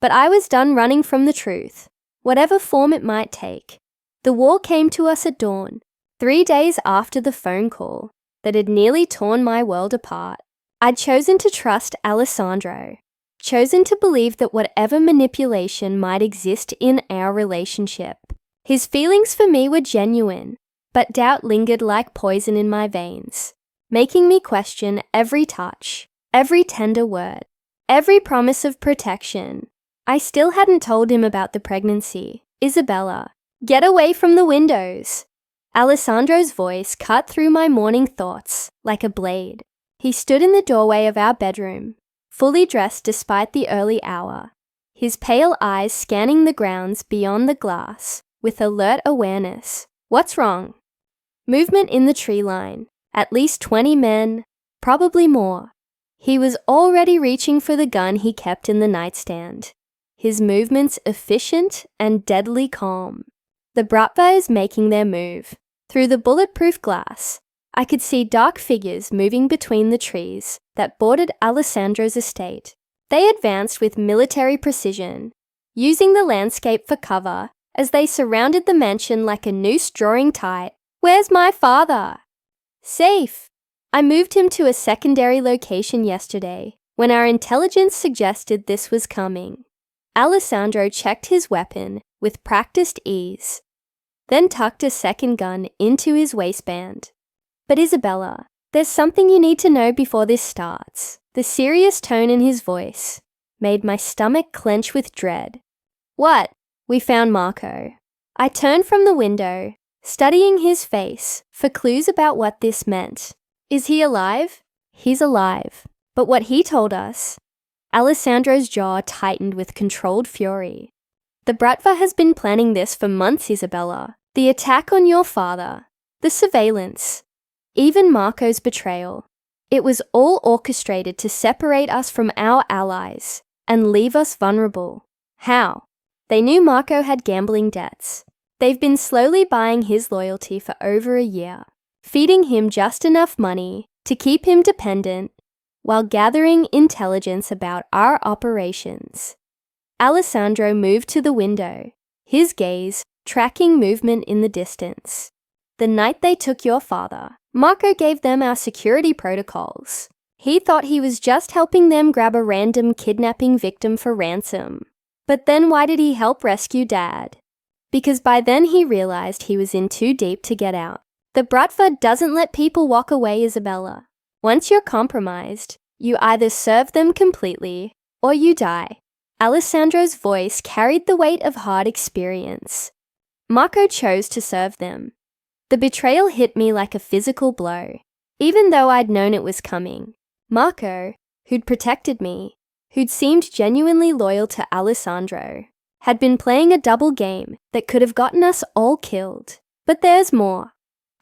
But I was done running from the truth, whatever form it might take. The war came to us at dawn, 3 days after the phone call that had nearly torn my world apart. I'd chosen to trust Alessandro, chosen to believe that whatever manipulation might exist in our relationship, his feelings for me were genuine, but doubt lingered like poison in my veins, making me question every touch, every tender word, every promise of protection. I still hadn't told him about the pregnancy. Isabella, get away from the windows. Alessandro's voice cut through my morning thoughts like a blade. He stood in the doorway of our bedroom, fully dressed despite the early hour, his pale eyes scanning the grounds beyond the glass with alert awareness. What's wrong? Movement in the tree line. At least 20 men, probably more. He was already reaching for the gun he kept in the nightstand, his movements efficient and deadly calm. The Bratva is making their move. Through the bulletproof glass, I could see dark figures moving between the trees that bordered Alessandro's estate. They advanced with military precision, using the landscape for cover as they surrounded the mansion like a noose drawing tight. Where's my father? Safe. I moved him to a secondary location yesterday when our intelligence suggested this was coming. Alessandro checked his weapon with practiced ease, then tucked a second gun into his waistband. But Isabella, there's something you need to know before this starts. The serious tone in his voice made my stomach clench with dread. What? We found Marco. I turned from the window, studying his face for clues about what this meant. Is he alive? He's alive. But what he told us... Alessandro's jaw tightened with controlled fury. The Bratva has been planning this for months, Isabella. The attack on your father, the surveillance, even Marco's betrayal. It was all orchestrated to separate us from our allies and leave us vulnerable. How? They knew Marco had gambling debts. They've been slowly buying his loyalty for over a year, feeding him just enough money to keep him dependent while gathering intelligence about our operations. Alessandro moved to the window, his gaze tracking movement in the distance. The night they took your father, Marco gave them our security protocols. He thought he was just helping them grab a random kidnapping victim for ransom. But then why did he help rescue Dad? Because by then he realized he was in too deep to get out. The Bratva doesn't let people walk away, Isabella. Once you're compromised, you either serve them completely or you die. Alessandro's voice carried the weight of hard experience. Marco chose to serve them. The betrayal hit me like a physical blow, even though I'd known it was coming. Marco, who'd protected me, who'd seemed genuinely loyal to Alessandro, had been playing a double game that could have gotten us all killed. But there's more.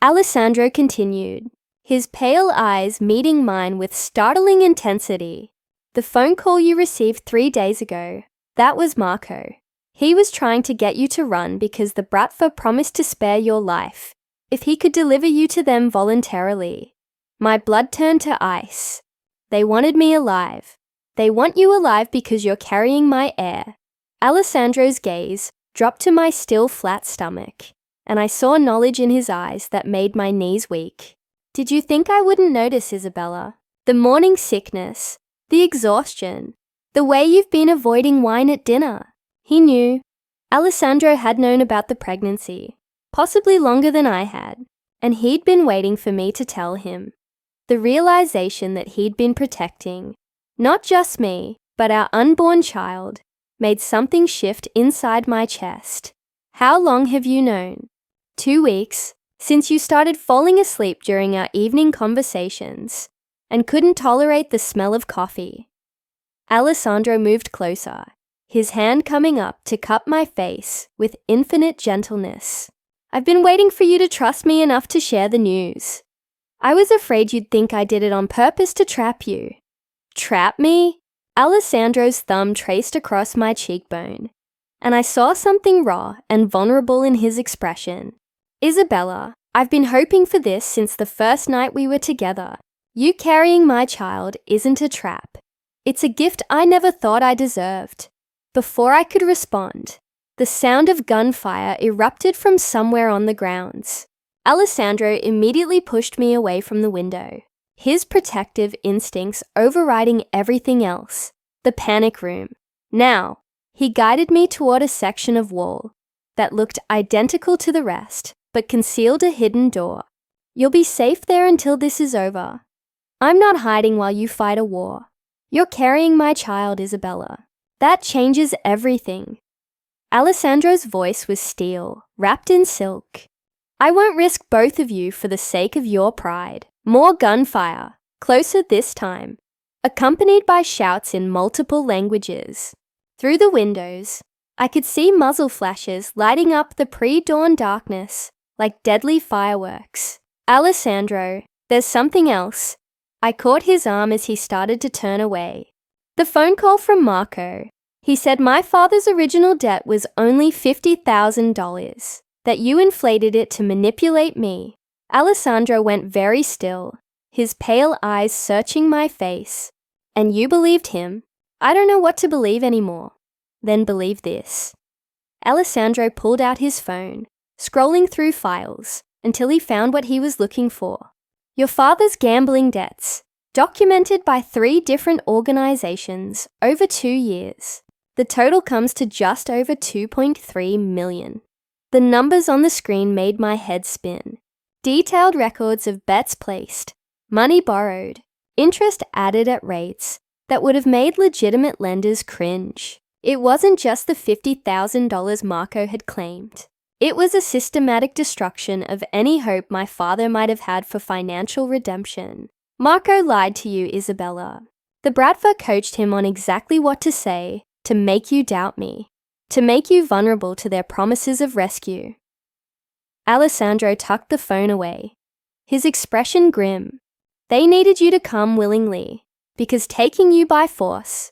Alessandro continued, his pale eyes meeting mine with startling intensity. "The phone call you received 3 days ago, that was Marco. He was trying to get you to run because the Bratva promised to spare your life if he could deliver you to them voluntarily." My blood turned to ice. They wanted me alive. They want you alive because you're carrying my heir. Alessandro's gaze dropped to my still flat stomach, and I saw knowledge in his eyes that made my knees weak. "Did you think I wouldn't notice, Isabella? The morning sickness, the exhaustion, the way you've been avoiding wine at dinner." He knew. Alessandro had known about the pregnancy, possibly longer than I had, and he'd been waiting for me to tell him. The realization that he'd been protecting, not just me, but our unborn child, made something shift inside my chest. "How long have you known?" 2 weeks, since you started falling asleep during our evening conversations and couldn't tolerate the smell of coffee. Alessandro moved closer, his hand coming up to cup my face with infinite gentleness. "I've been waiting for you to trust me enough to share the news. I was afraid you'd think I did it on purpose to trap you." "Trap me?" Alessandro's thumb traced across my cheekbone, and I saw something raw and vulnerable in his expression. "Isabella, I've been hoping for this since the first night we were together. You carrying my child isn't a trap. It's a gift I never thought I deserved." Before I could respond, the sound of gunfire erupted from somewhere on the grounds. Alessandro immediately pushed me away from the window, his protective instincts overriding everything else. The panic room. Now, he guided me toward a section of wall that looked identical to the rest, but concealed a hidden door. "You'll be safe there until this is over. I'm not hiding while you fight a war. You're carrying my child, Isabella. That changes everything." Alessandro's voice was steel, wrapped in silk. "I won't risk both of you for the sake of your pride." More gunfire, closer this time, accompanied by shouts in multiple languages. Through the windows, I could see muzzle flashes lighting up the pre-dawn darkness like deadly fireworks. "Alessandro, there's something else." I caught his arm as he started to turn away. "The phone call from Marco. He said my father's original debt was only $50,000, that you inflated it to manipulate me." Alessandro went very still, his pale eyes searching my face. "And you believed him? I don't know what to believe anymore." "Then believe this." Alessandro pulled out his phone, scrolling through files until he found what he was looking for. "Your father's gambling debts, documented by 3 different organizations over 2 years. The total comes to just over $2.3 million. The numbers on the screen made my head spin. Detailed records of bets placed, money borrowed, interest added at rates that would have made legitimate lenders cringe. It wasn't just the $50,000 Marco had claimed. It was a systematic destruction of any hope my father might have had for financial redemption. Marco lied to you, Isabella. The Bratva coached him on exactly what to say to make you doubt me, to make you vulnerable to their promises of rescue." Alessandro tucked the phone away, his expression grim. "They needed you to come willingly, because taking you by force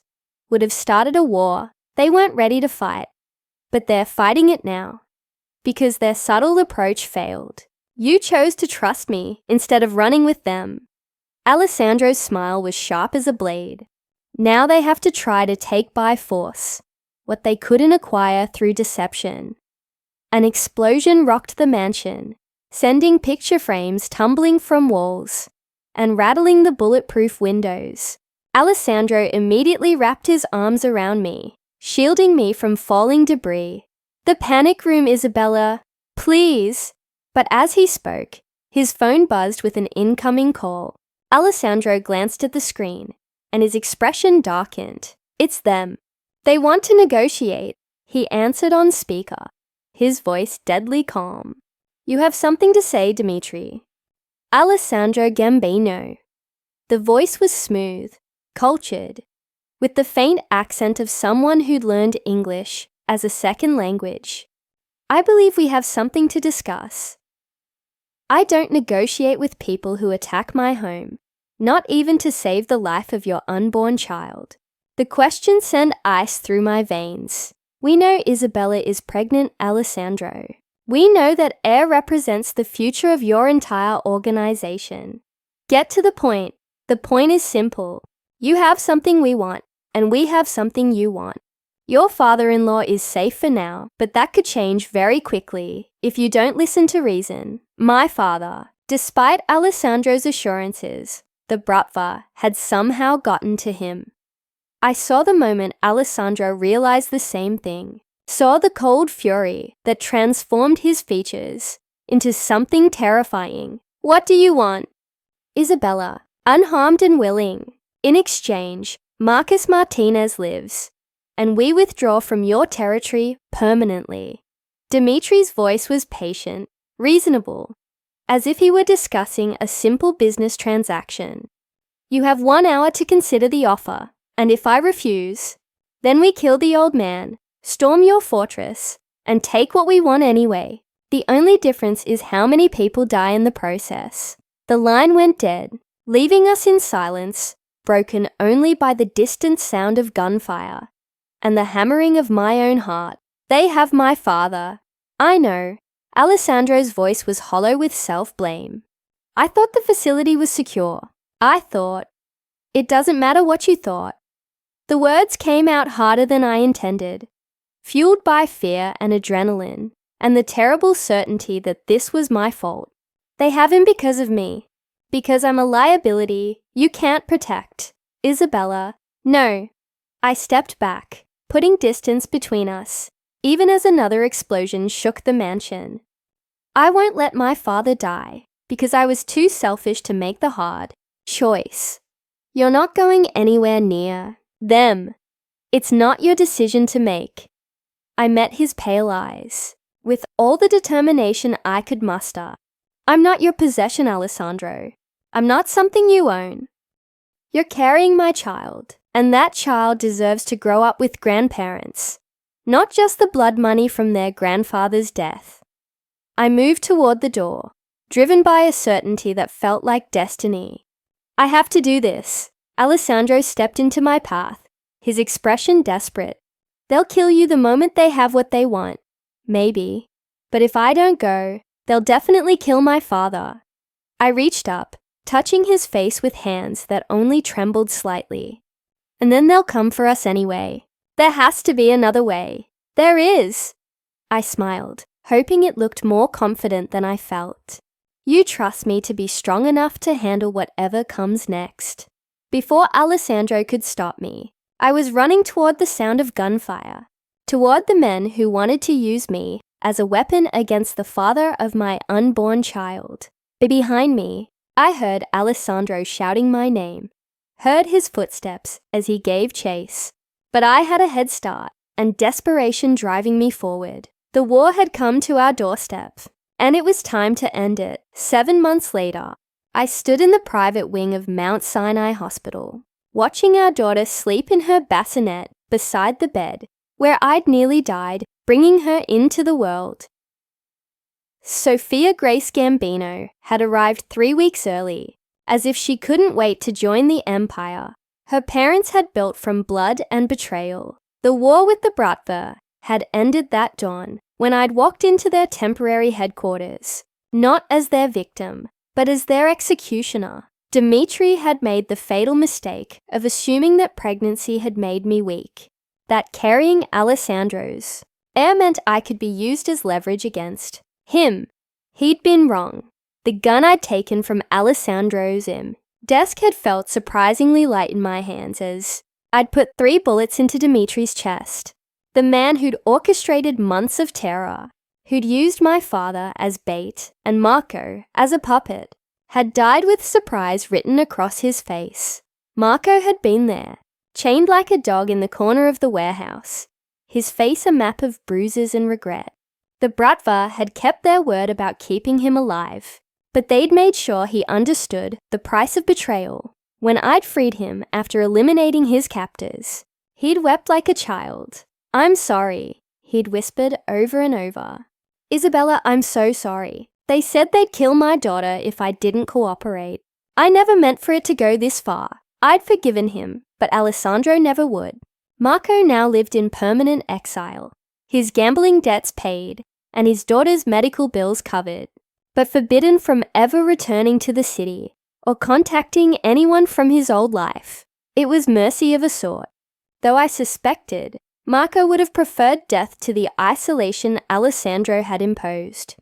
would have started a war they weren't ready to fight. But they're fighting it now, because their subtle approach failed. You chose to trust me instead of running with them." Alessandro's smile was sharp as a blade. "Now they have to try to take by force what they couldn't acquire through deception." An explosion rocked the mansion, sending picture frames tumbling from walls and rattling the bulletproof windows. Alessandro immediately wrapped his arms around me, shielding me from falling debris. "The panic room, Isabella, please." But as he spoke, his phone buzzed with an incoming call. Alessandro glanced at the screen, and his expression darkened. "It's them. They want to negotiate," he answered on speaker, his voice deadly calm. "You have something to say, Dimitri." Alessandro Gambino. The voice was smooth, cultured, with the faint accent of someone who'd learned English as a second language. "I believe we have something to discuss." I don't negotiate with people who attack my home, not even to save the life of your unborn child. The questions send ice through my veins. We know Isabella is pregnant, Alessandro. We know that heir represents the future of your entire organization. Get to the point. The point is simple. You have something we want, and we have something you want. Your father-in-law is safe for now, but that could change very quickly if you don't listen to reason. My father, despite Alessandro's assurances, the Bratva had somehow gotten to him. I saw the moment Alessandro realized the same thing, saw the cold fury that transformed his features into something terrifying. What do you want? Isabella, unharmed and willing. In exchange, Marcus Martinez lives, and we withdraw from your territory permanently. Dimitri's voice was patient, reasonable, as if he were discussing a simple business transaction. You have 1 hour to consider the offer, and if I refuse, then we kill the old man, storm your fortress, and take what we want anyway. The only difference is how many people die in the process. The line went dead, leaving us in silence, broken only by the distant sound of gunfire and the hammering of my own heart. They have my father. I know. Alessandro's voice was hollow with self-blame. I thought the facility was secure. I thought. It doesn't matter what you thought. The words came out harder than I intended, fueled by fear and adrenaline, and the terrible certainty that this was my fault. They have him because of me. Because I'm a liability you can't protect. Isabella, no. I stepped back, putting distance between us, even as another explosion shook the mansion. I won't let my father die, because I was too selfish to make the hard choice. You're not going anywhere near them. It's not your decision to make. I met his pale eyes, with all the determination I could muster. I'm not your possession, Alessandro. I'm not something you own. You're carrying my child, and that child deserves to grow up with grandparents, not just the blood money from their grandfather's death. I moved toward the door, driven by a certainty that felt like destiny. I have to do this. Alessandro stepped into my path, his expression desperate. They'll kill you the moment they have what they want. Maybe. But if I don't go, they'll definitely kill my father. I reached up, touching his face with hands that only trembled slightly. And then they'll come for us anyway. There has to be another way. There is. I smiled, hoping it looked more confident than I felt. You trust me to be strong enough to handle whatever comes next. Before Alessandro could stop me, I was running toward the sound of gunfire, toward the men who wanted to use me as a weapon against the father of my unborn child. But behind me, I heard Alessandro shouting my name, heard his footsteps as he gave chase. But I had a head start and desperation driving me forward. The war had come to our doorstep, and it was time to end it. 7 months later, I stood in the private wing of Mount Sinai Hospital, watching our daughter sleep in her bassinet beside the bed where I'd nearly died, bringing her into the world. Sophia Grace Gambino had arrived 3 weeks early, as if she couldn't wait to join the empire her parents had built from blood and betrayal. The war with the Bratva had ended that dawn when I'd walked into their temporary headquarters, not as their victim, but as their executioner. Dimitri had made the fatal mistake of assuming that pregnancy had made me weak, that carrying Alessandro's heir meant I could be used as leverage against him. He'd been wrong. The gun I'd taken from Alessandro's desk had felt surprisingly light in my hands as I'd put 3 bullets into Dimitri's chest. The man who'd orchestrated months of terror, who'd used my father as bait and Marco as a puppet, had died with surprise written across his face. Marco had been there, chained like a dog in the corner of the warehouse, his face a map of bruises and regret. The Bratva had kept their word about keeping him alive, but they'd made sure he understood the price of betrayal. When I'd freed him after eliminating his captors, he'd wept like a child. "I'm sorry," he'd whispered over and over. "Isabella, I'm so sorry. They said they'd kill my daughter if I didn't cooperate. I never meant for it to go this far. I'd forgiven him, but Alessandro never would. Marco now lived in permanent exile, his gambling debts paid, and his daughter's medical bills covered, but forbidden from ever returning to the city or contacting anyone from his old life. It was mercy of a sort, though I suspected Marco would have preferred death to the isolation Alessandro had imposed.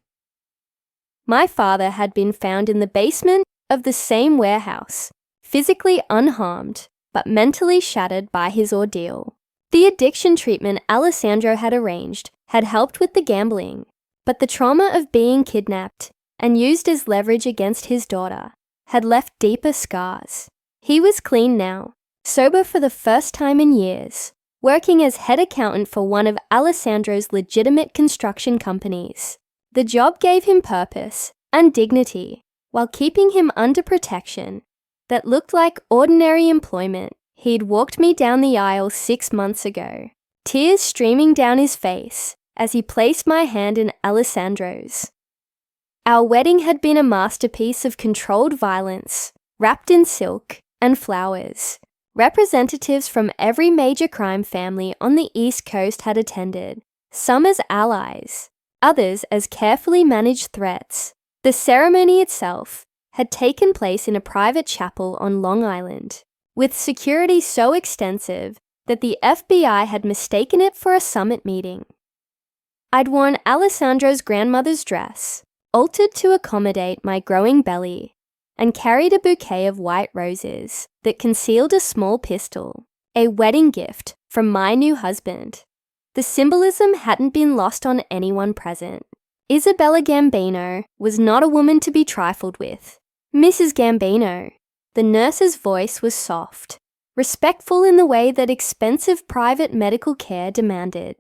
My father had been found in the basement of the same warehouse, physically unharmed, but mentally shattered by his ordeal. The addiction treatment Alessandro had arranged had helped with the gambling, but the trauma of being kidnapped and used as leverage against his daughter had left deeper scars. He was clean now, sober for the first time in years, working as head accountant for one of Alessandro's legitimate construction companies. The job gave him purpose and dignity while keeping him under protection that looked like ordinary employment. He'd walked me down the aisle 6 months ago, tears streaming down his face as he placed my hand in Alessandro's. Our wedding had been a masterpiece of controlled violence, wrapped in silk and flowers. Representatives from every major crime family on the East Coast had attended, some as allies, others as carefully managed threats. The ceremony itself had taken place in a private chapel on Long Island, with security so extensive that the FBI had mistaken it for a summit meeting. I'd worn Alessandro's grandmother's dress, altered to accommodate my growing belly, and carried a bouquet of white roses that concealed a small pistol, a wedding gift from my new husband. The symbolism hadn't been lost on anyone present. Isabella Gambino was not a woman to be trifled with. Mrs. Gambino. The nurse's voice was soft, respectful in the way that expensive private medical care demanded.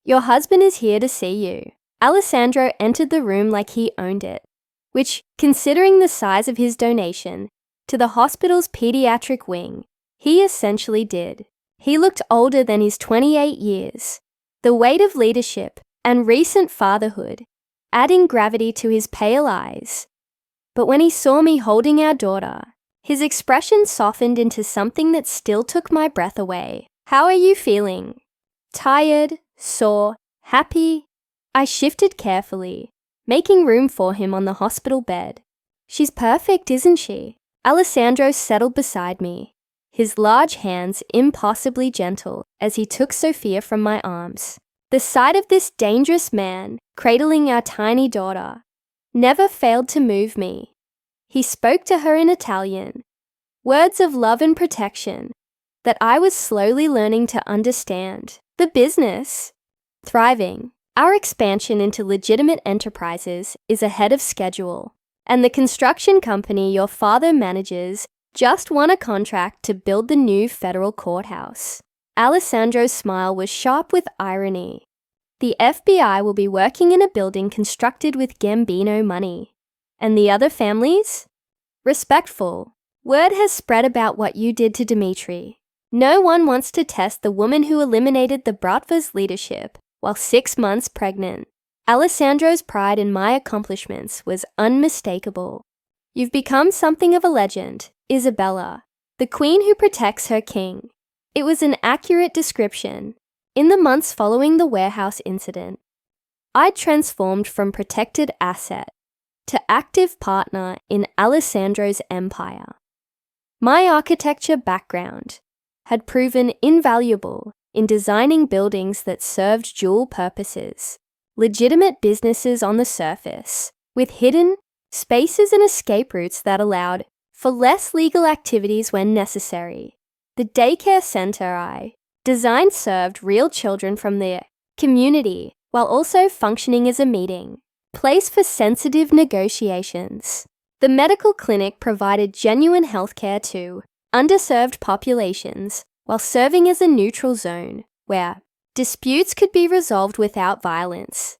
Your husband is here to see you. Alessandro entered the room like he owned it, which, considering the size of his donation to the hospital's pediatric wing, he essentially did. He looked older than his 28 years, the weight of leadership and recent fatherhood adding gravity to his pale eyes. But when he saw me holding our daughter, his expression softened into something that still took my breath away. How are you feeling? Tired, sore, happy? I shifted carefully, making room for him on the hospital bed. She's perfect, isn't she? Alessandro settled beside me, his large hands impossibly gentle as he took Sophia from my arms. The sight of this dangerous man cradling our tiny daughter never failed to move me. He spoke to her in Italian, words of love and protection that I was slowly learning to understand. The business, thriving. Our expansion into legitimate enterprises is ahead of schedule, and the construction company your father manages just won a contract to build the new federal courthouse. Alessandro's smile was sharp with irony. The FBI will be working in a building constructed with Gambino money. And the other families? Respectful. Word has spread about what you did to Dimitri. No one wants to test the woman who eliminated the Bratva's leadership while 6 months pregnant. Alessandro's pride in my accomplishments was unmistakable. You've become something of a legend, Isabella, the queen who protects her king. It was an accurate description. In the months following the warehouse incident, I'd transformed from protected asset to active partner in Alessandro's empire. My architecture background had proven invaluable in designing buildings that served dual purposes, legitimate businesses on the surface, with hidden spaces and escape routes that allowed for less legal activities when necessary. The daycare center I designed served real children from the community while also functioning as a meeting place for sensitive negotiations. The medical clinic provided genuine healthcare to underserved populations while serving as a neutral zone where disputes could be resolved without violence.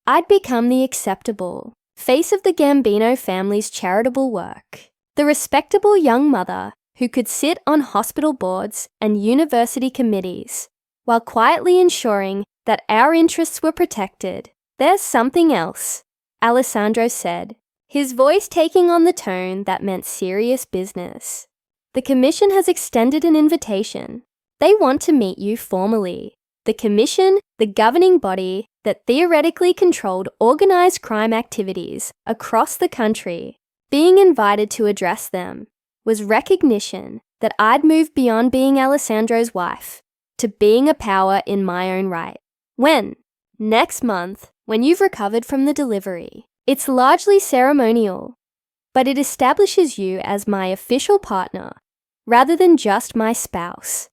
I'd become the acceptable face of the Gambino family's charitable work, the respectable young mother who could sit on hospital boards and university committees while quietly ensuring that our interests were protected. There's something else, Alessandro said, his voice taking on the tone that meant serious business. The commission has extended an invitation. They want to meet you formally. The commission, the governing body that theoretically controlled organized crime activities across the country, being invited to address them, was recognition that I'd moved beyond being Alessandro's wife to being a power in my own right. When? Next month, when you've recovered from the delivery. It's largely ceremonial, but it establishes you as my official partner rather than just my spouse.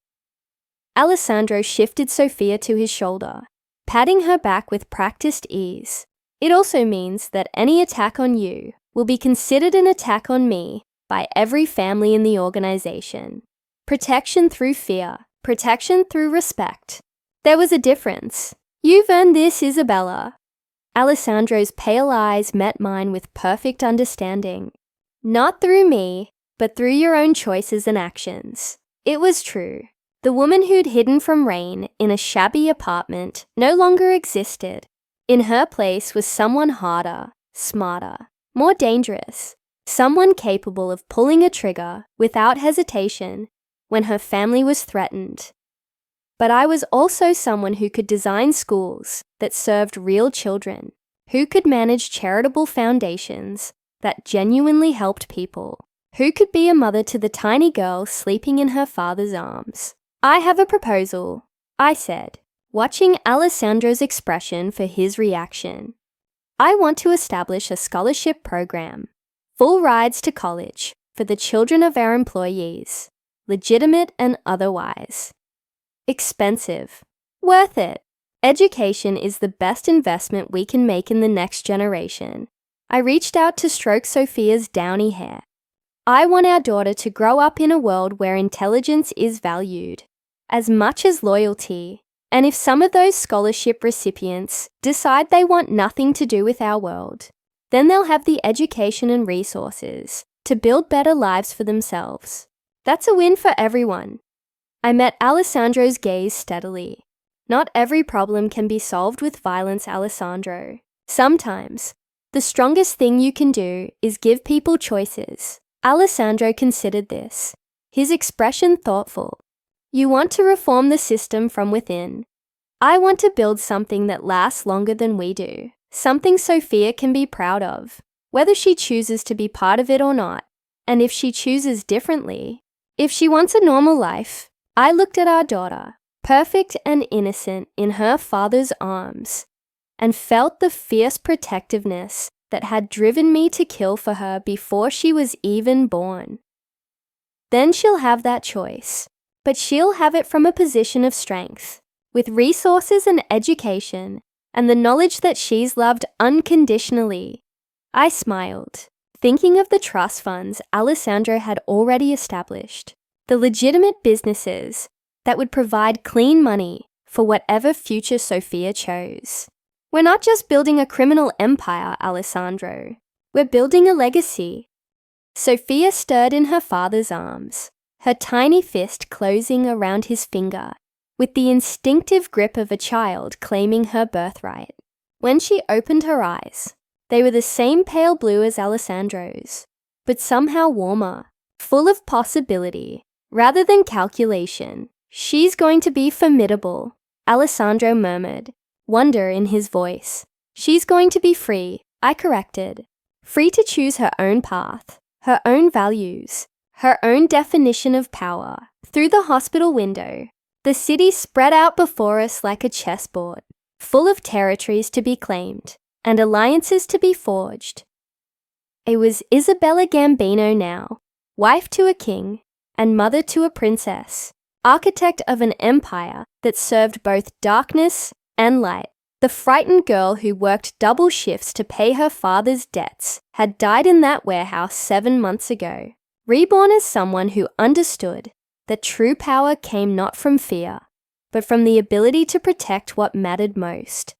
Alessandro shifted Sophia to his shoulder, patting her back with practiced ease. It also means that any attack on you will be considered an attack on me by every family in the organization. Protection through fear, protection through respect. There was a difference. You've earned this, Isabella. Alessandro's pale eyes met mine with perfect understanding. Not through me, but through your own choices and actions. It was true. The woman who'd hidden from Rain in a shabby apartment no longer existed. In her place was someone harder, smarter, more dangerous. Someone capable of pulling a trigger without hesitation when her family was threatened. But I was also someone who could design schools that served real children, who could manage charitable foundations that genuinely helped people, who could be a mother to the tiny girl sleeping in her father's arms. I have a proposal, I said, watching Alessandro's expression for his reaction. I want to establish a scholarship program, full rides to college for the children of our employees, legitimate and otherwise. Expensive. Worth it. Education is the best investment we can make in the next generation. I reached out to stroke Sophia's downy hair. I want our daughter to grow up in a world where intelligence is valued, as much as loyalty. And if some of those scholarship recipients decide they want nothing to do with our world, then they'll have the education and resources to build better lives for themselves. That's a win for everyone. I met Alessandro's gaze steadily. Not every problem can be solved with violence, Alessandro. Sometimes, the strongest thing you can do is give people choices. Alessandro considered this, his expression thoughtful. You want to reform the system from within. I want to build something that lasts longer than we do, something Sophia can be proud of, whether she chooses to be part of it or not, and if she chooses differently. If she wants a normal life, I looked at our daughter, perfect and innocent in her father's arms, and felt the fierce protectiveness that had driven me to kill for her before she was even born. Then she'll have that choice, but she'll have it from a position of strength, with resources and education, and the knowledge that she's loved unconditionally. I smiled, thinking of the trust funds Alessandro had already established, the legitimate businesses that would provide clean money for whatever future Sophia chose. We're not just building a criminal empire, Alessandro. We're building a legacy. Sophia stirred in her father's arms, her tiny fist closing around his finger, with the instinctive grip of a child claiming her birthright. When she opened her eyes, they were the same pale blue as Alessandro's, but somehow warmer, full of possibility, rather than calculation. She's going to be formidable, Alessandro murmured, wonder in his voice. She's going to be free, I corrected. Free to choose her own path, her own values, her own definition of power. Through the hospital window, the city spread out before us like a chessboard, full of territories to be claimed and alliances to be forged. It was Isabella Gambino now, wife to a king and mother to a princess, architect of an empire that served both darkness and light. The frightened girl who worked double shifts to pay her father's debts had died in that warehouse 7 months ago, reborn as someone who understood that true power came not from fear, but from the ability to protect what mattered most.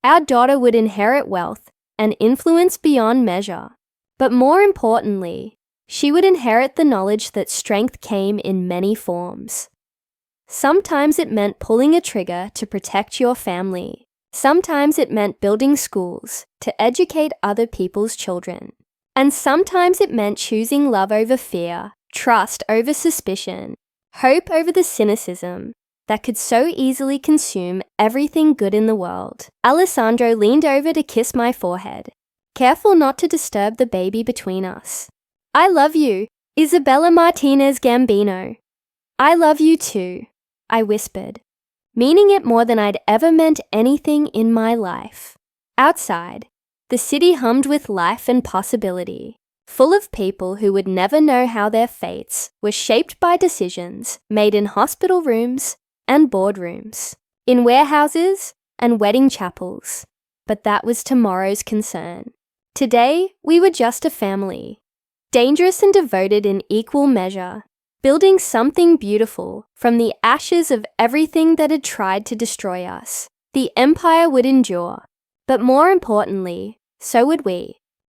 Our daughter would inherit wealth and influence beyond measure, but more importantly, she would inherit the knowledge that strength came in many forms. Sometimes it meant pulling a trigger to protect your family. Sometimes it meant building schools to educate other people's children. And sometimes it meant choosing love over fear, trust over suspicion, hope over the cynicism that could so easily consume everything good in the world. Alessandro leaned over to kiss my forehead, careful not to disturb the baby between us. I love you, Isabella Martinez Gambino. I love you too, I whispered, meaning it more than I'd ever meant anything in my life. Outside, the city hummed with life and possibility, full of people who would never know how their fates were shaped by decisions made in hospital rooms and boardrooms, in warehouses and wedding chapels. But that was tomorrow's concern. Today, we were just a family, dangerous and devoted in equal measure, building something beautiful from the ashes of everything that had tried to destroy us. The empire would endure, but more importantly, so would we.